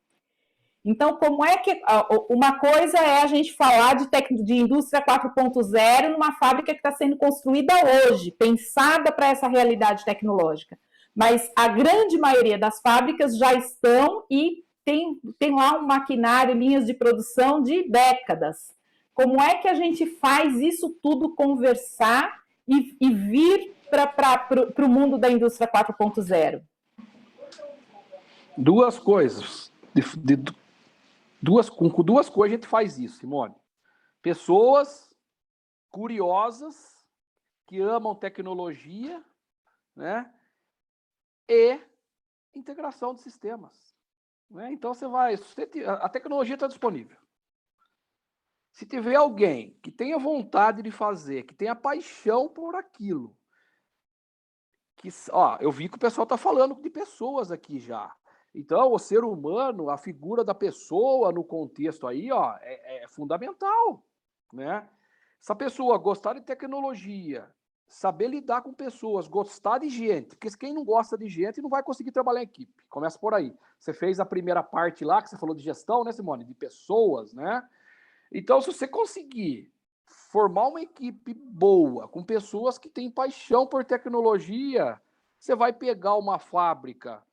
Então, como é que... Uma coisa é a gente falar de indústria 4.0 numa fábrica que está sendo construída hoje, pensada para essa realidade tecnológica. Mas a grande maioria das fábricas já estão e tem lá um maquinário, linhas de produção de décadas. Como é que a gente faz isso tudo conversar e vir para o mundo da indústria 4.0? Duas coisas. Com duas coisas a gente faz isso, Simone. Pessoas curiosas, que amam tecnologia, né? E integração de sistemas. Né? Então a tecnologia está disponível. Se tiver alguém que tenha vontade de fazer, que tenha paixão por aquilo, eu vi que o pessoal está falando de pessoas aqui já. Então, o ser humano, a figura da pessoa no contexto aí, é fundamental, né? Se a pessoa gostar de tecnologia, saber lidar com pessoas, gostar de gente, porque quem não gosta de gente não vai conseguir trabalhar em equipe. Começa por aí. Você fez a primeira parte lá, que você falou de gestão, né, Simone? De pessoas, né? Então, se você conseguir formar uma equipe boa, com pessoas que têm paixão por tecnologia, você vai pegar uma fábrica,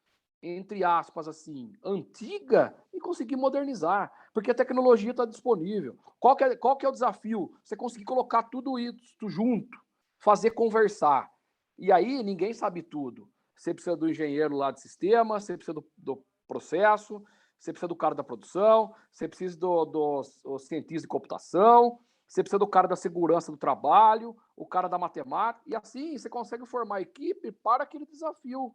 entre aspas, assim, antiga e conseguir modernizar, porque a tecnologia está disponível. Qual que é o desafio? Você conseguir colocar tudo isso junto, fazer conversar. E aí, ninguém sabe tudo. Você precisa do engenheiro lá de sistema, você precisa do processo, você precisa do cara da produção, você precisa do cientista de computação, você precisa do cara da segurança do trabalho, o cara da matemática, e assim você consegue formar equipe para aquele desafio.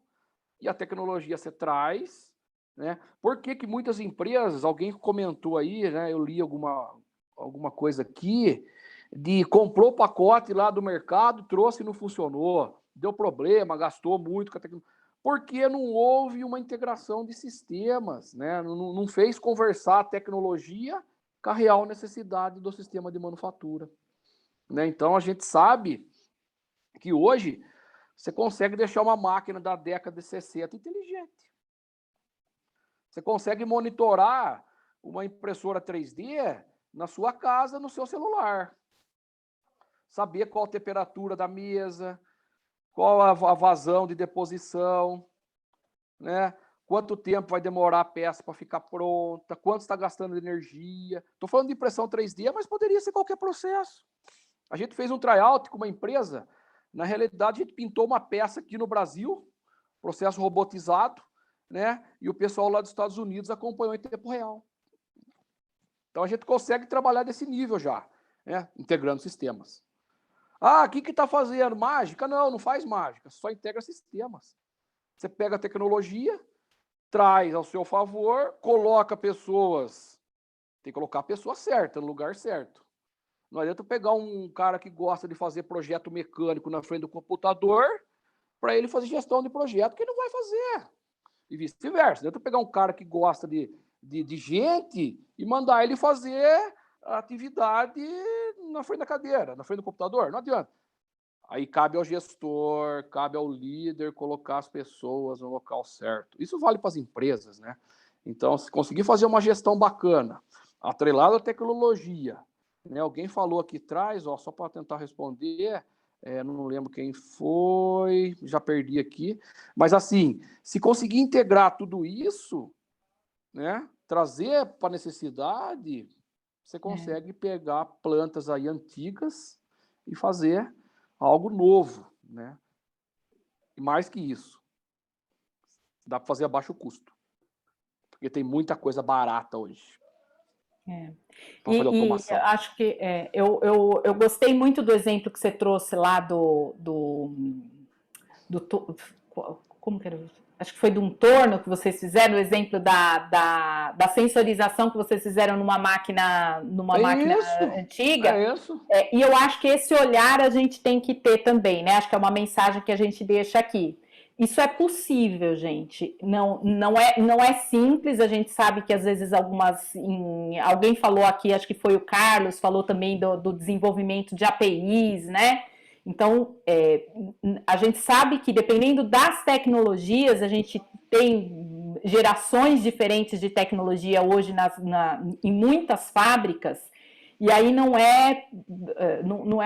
E a tecnologia você traz, né? Por que muitas empresas, alguém comentou aí, né? Eu li alguma coisa aqui, comprou o pacote lá do mercado, trouxe e não funcionou, deu problema, gastou muito com a tecnologia. Porque não houve uma integração de sistemas, né? Não fez conversar a tecnologia com a real necessidade do sistema de manufatura. Né? Então, a gente sabe que hoje, você consegue deixar uma máquina da década de 60 inteligente. Você consegue monitorar uma impressora 3D na sua casa, no seu celular. Saber qual a temperatura da mesa, qual a vazão de deposição, né? Quanto tempo vai demorar a peça para ficar pronta, quanto está gastando de energia. Estou falando de impressão 3D, mas poderia ser qualquer processo. A gente fez um tryout com uma empresa, na realidade a gente pintou uma peça aqui no Brasil, processo robotizado, né? E o pessoal lá dos Estados Unidos acompanhou em tempo real. Então a gente consegue trabalhar desse nível já, né? Integrando sistemas. Ah, o que está fazendo? Mágica? Não, não faz mágica, só integra sistemas. Você pega a tecnologia, traz ao seu favor, coloca pessoas, tem que colocar a pessoa certa, no lugar certo. Não adianta pegar um cara que gosta de fazer projeto mecânico na frente do computador para ele fazer gestão de projeto, que ele não vai fazer. E vice-versa. Não adianta pegar um cara que gosta de gente e mandar ele fazer a atividade na frente da cadeira, na frente do computador. Não adianta. Aí cabe ao gestor, cabe ao líder colocar as pessoas no local certo. Isso vale para as empresas, né? Então, se conseguir fazer uma gestão bacana, atrelada à tecnologia, né? Alguém falou aqui atrás, ó, só para tentar responder, não lembro quem foi, já perdi aqui, mas assim, se conseguir integrar tudo isso, né? Trazer para a necessidade, você consegue pegar plantas aí antigas e fazer algo novo, né? E mais que isso, dá para fazer a baixo custo, porque tem muita coisa barata hoje. E acho que eu gostei muito do exemplo que você trouxe lá como que era? Acho que foi de um torno que vocês fizeram, o exemplo da sensorização que vocês fizeram numa máquina antiga. É isso. E eu acho que esse olhar a gente tem que ter também, né? Acho que é uma mensagem que a gente deixa aqui. Isso é possível, gente. Não é simples. A gente sabe que às vezes alguém falou aqui, acho que foi o Carlos, falou também do desenvolvimento de APIs, né? Então, a gente sabe que dependendo das tecnologias, a gente tem gerações diferentes de tecnologia hoje em muitas fábricas, e aí não é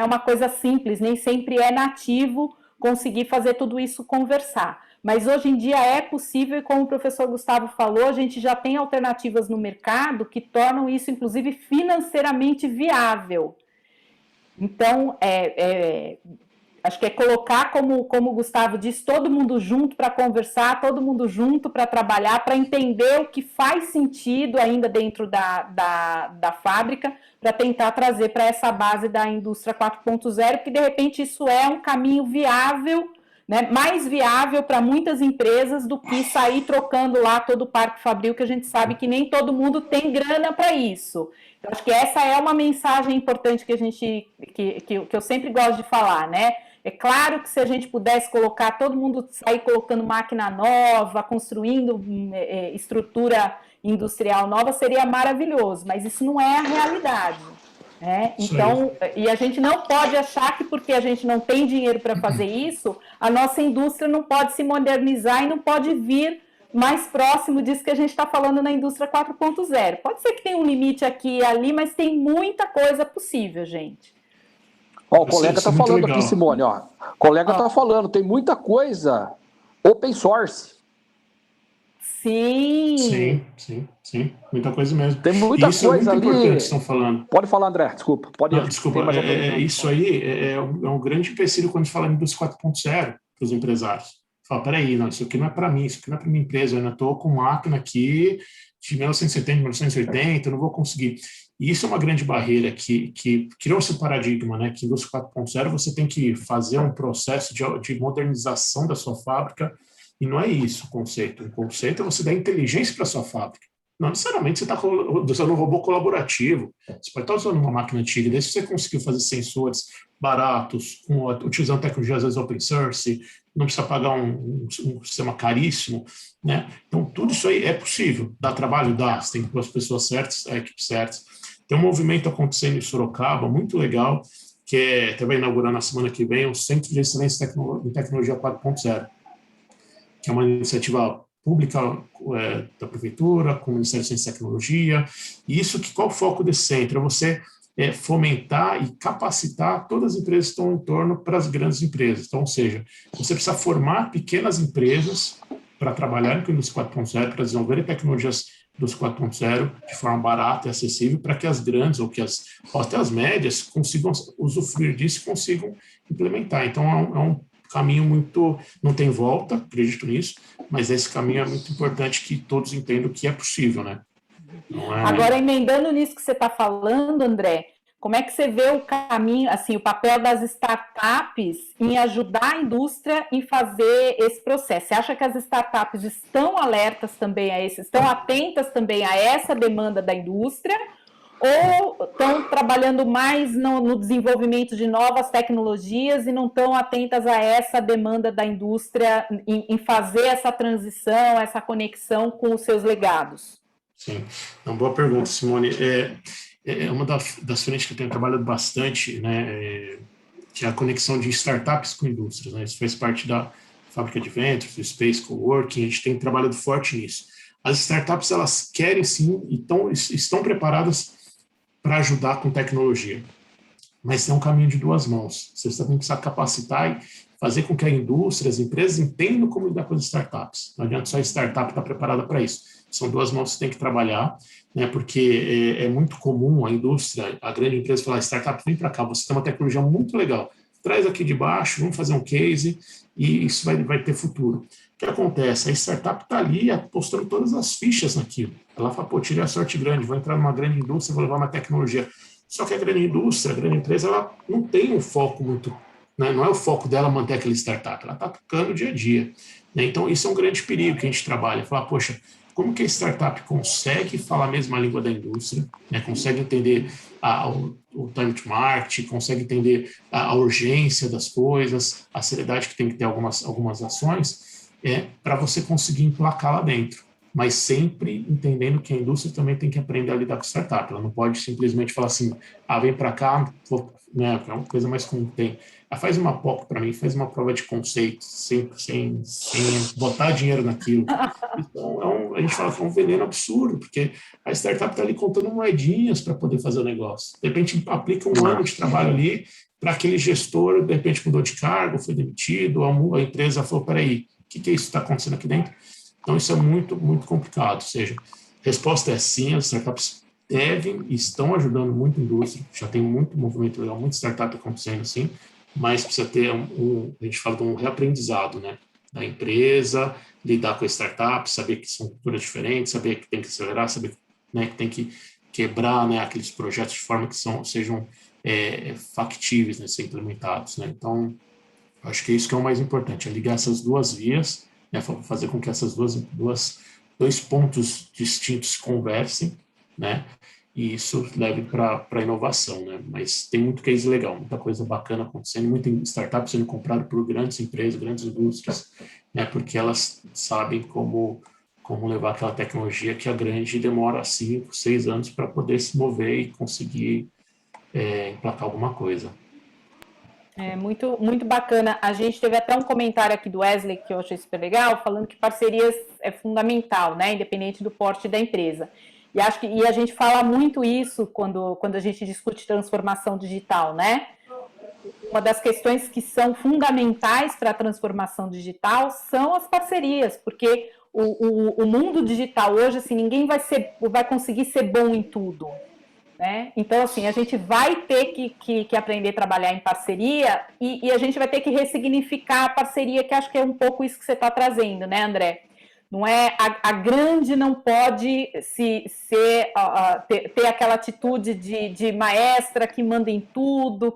uma coisa simples, nem sempre é nativo conseguir fazer tudo isso conversar. Mas hoje em dia é possível, e como o professor Gustavo falou, a gente já tem alternativas no mercado que tornam isso, inclusive, financeiramente viável. Então, acho que é colocar, como o Gustavo disse, todo mundo junto para conversar, todo mundo junto para trabalhar, para entender o que faz sentido ainda dentro da fábrica, para tentar trazer para essa base da indústria 4.0, porque de repente isso é um caminho viável, né, mais viável para muitas empresas do que sair trocando lá todo o parque fabril, que a gente sabe que nem todo mundo tem grana para isso. Então, acho que essa é uma mensagem importante que eu sempre gosto de falar, né? É claro que se a gente pudesse colocar, todo mundo sair colocando máquina nova, construindo estrutura industrial nova, seria maravilhoso, mas isso não é a realidade. Né? Então, e a gente não pode achar que porque a gente não tem dinheiro para fazer isso, a nossa indústria não pode se modernizar e não pode vir mais próximo disso que a gente está falando na indústria 4.0. Pode ser que tenha um limite aqui e ali, mas tem muita coisa possível, gente. O colega está falando aqui, Simone, ó. O colega está falando, tem muita coisa open source. Sim. Sim. Muita coisa mesmo. Tem muita isso coisa é muito ali. Importante que estão falando. Pode falar, André, desculpa. Desculpa, isso aí é um grande empecilho quando a gente fala em indústria 4.0 para os empresários. Fala, peraí, não, isso aqui não é para mim, isso aqui não é para minha empresa, eu ainda estou com máquina aqui de 1970, 1980, eu não vou conseguir. E isso é uma grande barreira que criou esse paradigma, né? Que em indústria 4.0 você tem que fazer um processo de modernização da sua fábrica, e não é isso o conceito. O conceito é você dar inteligência para a sua fábrica. Não necessariamente você está usando um robô colaborativo. Você pode estar usando uma máquina antiga, desde que você conseguiu fazer sensores baratos, utilizando tecnologias às vezes open source, não precisa pagar um sistema caríssimo, né? Então, tudo isso aí é possível. Dá trabalho? Dá. Você tem que ter as pessoas certas, a equipe certa. Tem um movimento acontecendo em Sorocaba, muito legal, até vai inaugurar na semana que vem o Centro de Excelência em Tecnologia 4.0, que é uma iniciativa pública da Prefeitura, com o Ministério da Ciência e Tecnologia. E isso, qual é o foco desse centro? É você fomentar e capacitar todas as empresas que estão em torno para as grandes empresas. Então, ou seja, você precisa formar pequenas empresas para trabalharem com a indústria 4.0, para desenvolverem tecnologias dos 4.0 de forma barata e acessível, para que as grandes ou até as médias consigam usufruir disso e consigam implementar. Então, é um caminho muito... Não tem volta, acredito nisso, mas esse caminho é muito importante que todos entendam que é possível, né? Agora, emendando nisso que você está falando, André, como é que você vê o caminho, assim, o papel das startups em ajudar a indústria em fazer esse processo? Você acha que as startups estão alertas também estão atentas também a essa demanda da indústria, ou estão trabalhando mais no desenvolvimento de novas tecnologias e não estão atentas a essa demanda da indústria em fazer essa transição, essa conexão com os seus legados? Sim, uma boa pergunta, Simone. É uma das frentes que eu tenho trabalhado bastante, né, que é a conexão de startups com indústrias, né? Isso faz parte da Fábrica de Ventos, do Space Coworking, a gente tem trabalhado forte nisso. As startups, elas querem sim e estão preparadas para ajudar com tecnologia, mas é um caminho de duas mãos. Você também precisa capacitar e fazer com que a indústria, as empresas entendam como lidar com as startups. Não adianta só a startup estar preparada para isso. São duas mãos que você tem que trabalhar, né, porque é muito comum a indústria, a grande empresa falar, startup, vem para cá, você tem uma tecnologia muito legal, traz aqui de baixo, vamos fazer um case e isso vai ter futuro. O que acontece? A startup está ali apostando todas as fichas naquilo. Ela fala, pô, tirei a sorte grande, vou entrar numa grande indústria, vou levar uma tecnologia. Só que a grande indústria, a grande empresa, ela não tem um foco muito, né, não é o foco dela manter aquele startup, ela está tocando o dia a dia. Né? Então, isso é um grande perigo que a gente trabalha. Falar, poxa, como que a startup consegue falar a mesma língua da indústria, né? Consegue entender o time to market, consegue entender a urgência das coisas, a seriedade que tem que ter algumas ações, para você conseguir emplacar lá dentro. Mas sempre entendendo que a indústria também tem que aprender a lidar com startup. Ela não pode simplesmente falar assim, vem para cá, né? É uma coisa mais comum que tem. Faz uma POC para mim, faz uma prova de conceito, sem botar dinheiro naquilo. Então, a gente fala que é um veneno absurdo, porque a startup está ali contando moedinhas para poder fazer o negócio. De repente, aplica um ano de trabalho ali para aquele gestor, de repente mudou de cargo, foi demitido, a empresa falou, peraí, o que é isso que está acontecendo aqui dentro? Então, isso é muito, muito complicado. Ou seja, a resposta é sim, as startups devem e estão ajudando muito a indústria, já tem muito movimento legal, muita startup acontecendo assim, mas precisa ter a gente fala de um reaprendizado, né, da empresa, lidar com a startup, saber que são culturas diferentes, saber que tem que acelerar, saber, né, que tem que quebrar, né, aqueles projetos de forma que sejam factíveis, né, ser implementados. Né? Então, acho que é isso que é o mais importante, é ligar essas duas vias, né, fazer com que essas dois pontos distintos conversem, né, e isso leve para a inovação, né? Mas tem muito case legal, muita coisa bacana acontecendo, muita startup sendo comprada por grandes empresas, grandes indústrias, né? Porque elas sabem como levar aquela tecnologia que a grande demora 5, 6 anos para poder se mover e conseguir emplacar alguma coisa. É muito, muito bacana. A gente teve até um comentário aqui do Wesley que eu achei super legal, falando que parcerias é fundamental, né? Independente do porte da empresa. E a gente fala muito isso quando a gente discute transformação digital, né? Uma das questões que são fundamentais para a transformação digital são as parcerias, porque o mundo digital hoje, assim, ninguém vai conseguir ser bom em tudo, né? Então, assim, a gente vai ter que aprender a trabalhar em parceria e a gente vai ter que ressignificar a parceria, que acho que é um pouco isso que você está trazendo, né, André? Não é, a grande não pode ter aquela atitude de maestra que manda em tudo,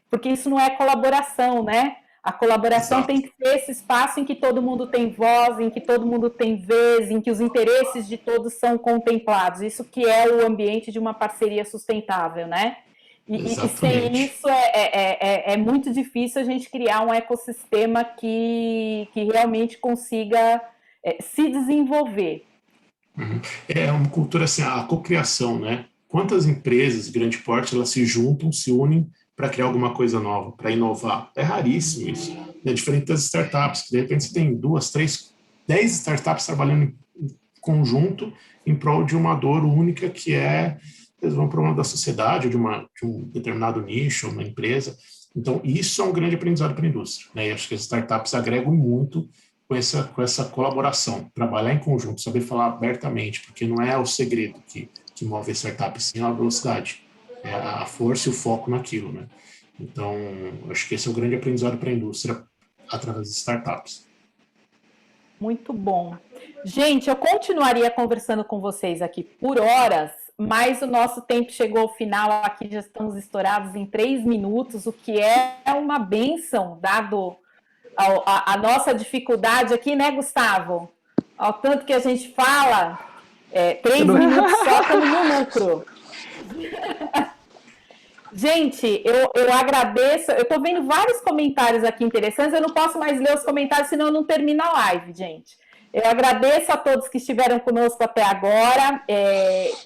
porque isso não é colaboração, né? A colaboração Exato. tem que ser esse espaço em que todo mundo tem voz, em que todo mundo tem vez, em que os interesses de todos são contemplados. Isso que é o ambiente de uma parceria sustentável, né? E sem isso é muito difícil a gente criar um ecossistema que realmente consiga se desenvolver. É uma cultura assim, a cocriação, né? Quantas empresas de grande porte elas se juntam, se unem para criar alguma coisa nova, para inovar. É raríssimo isso. É diferente das startups, que de repente você tem 2, 3, 10 startups trabalhando em conjunto em prol de uma dor única que é resolver um problema da sociedade, de um determinado nicho, uma empresa. Então, isso é um grande aprendizado para a indústria, né? E acho que as startups agregam muito com essa colaboração, trabalhar em conjunto, saber falar abertamente, porque não é o segredo que move a startup, sim, é a velocidade, é a força e o foco naquilo, né? Então, acho que esse é o grande aprendizado para a indústria através de startups. Muito bom. Gente, eu continuaria conversando com vocês aqui por horas, mas o nosso tempo chegou ao final aqui, já estamos estourados em 3 minutos, o que é uma bênção, dado a nossa dificuldade aqui, né, Gustavo? Ao tanto que a gente fala, 3 minutos só, estamos no lucro. Gente, eu agradeço, eu estou vendo vários comentários aqui interessantes, eu não posso mais ler os comentários, senão eu não termino a live, gente. Eu agradeço a todos que estiveram conosco até agora.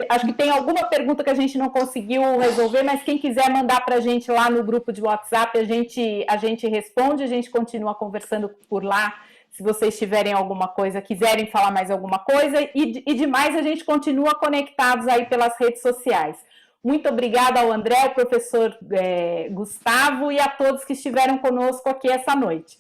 Acho que tem alguma pergunta que a gente não conseguiu resolver, mas quem quiser mandar para a gente lá no grupo de WhatsApp, a gente responde, a gente continua conversando por lá, se vocês tiverem alguma coisa, quiserem falar mais alguma coisa, e demais a gente continua conectados aí pelas redes sociais. Muito obrigada ao André, ao professor Gustavo e a todos que estiveram conosco aqui essa noite.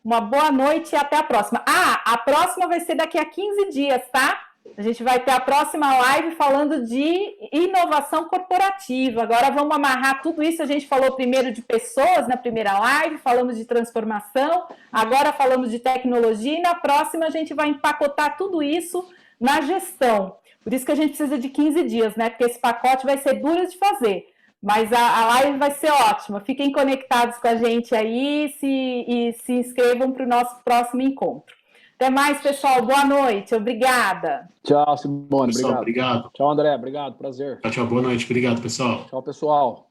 Uma boa noite e até a próxima. A próxima vai ser daqui a 15 dias, tá? A gente vai ter a próxima live falando de inovação corporativa. Agora vamos amarrar tudo isso. A gente falou primeiro de pessoas na primeira live, falamos de transformação, agora falamos de tecnologia e na próxima a gente vai empacotar tudo isso na gestão. Por isso que a gente precisa de 15 dias, né? Porque esse pacote vai ser duro de fazer. Mas a live vai ser ótima. Fiquem conectados com a gente aí e se inscrevam para o nosso próximo encontro. Até mais, pessoal. Boa noite. Obrigada. Tchau, Simone. Pessoal, obrigado. Tchau, André. Obrigado. Prazer. Tchau, boa noite. Obrigado, pessoal. Tchau, pessoal.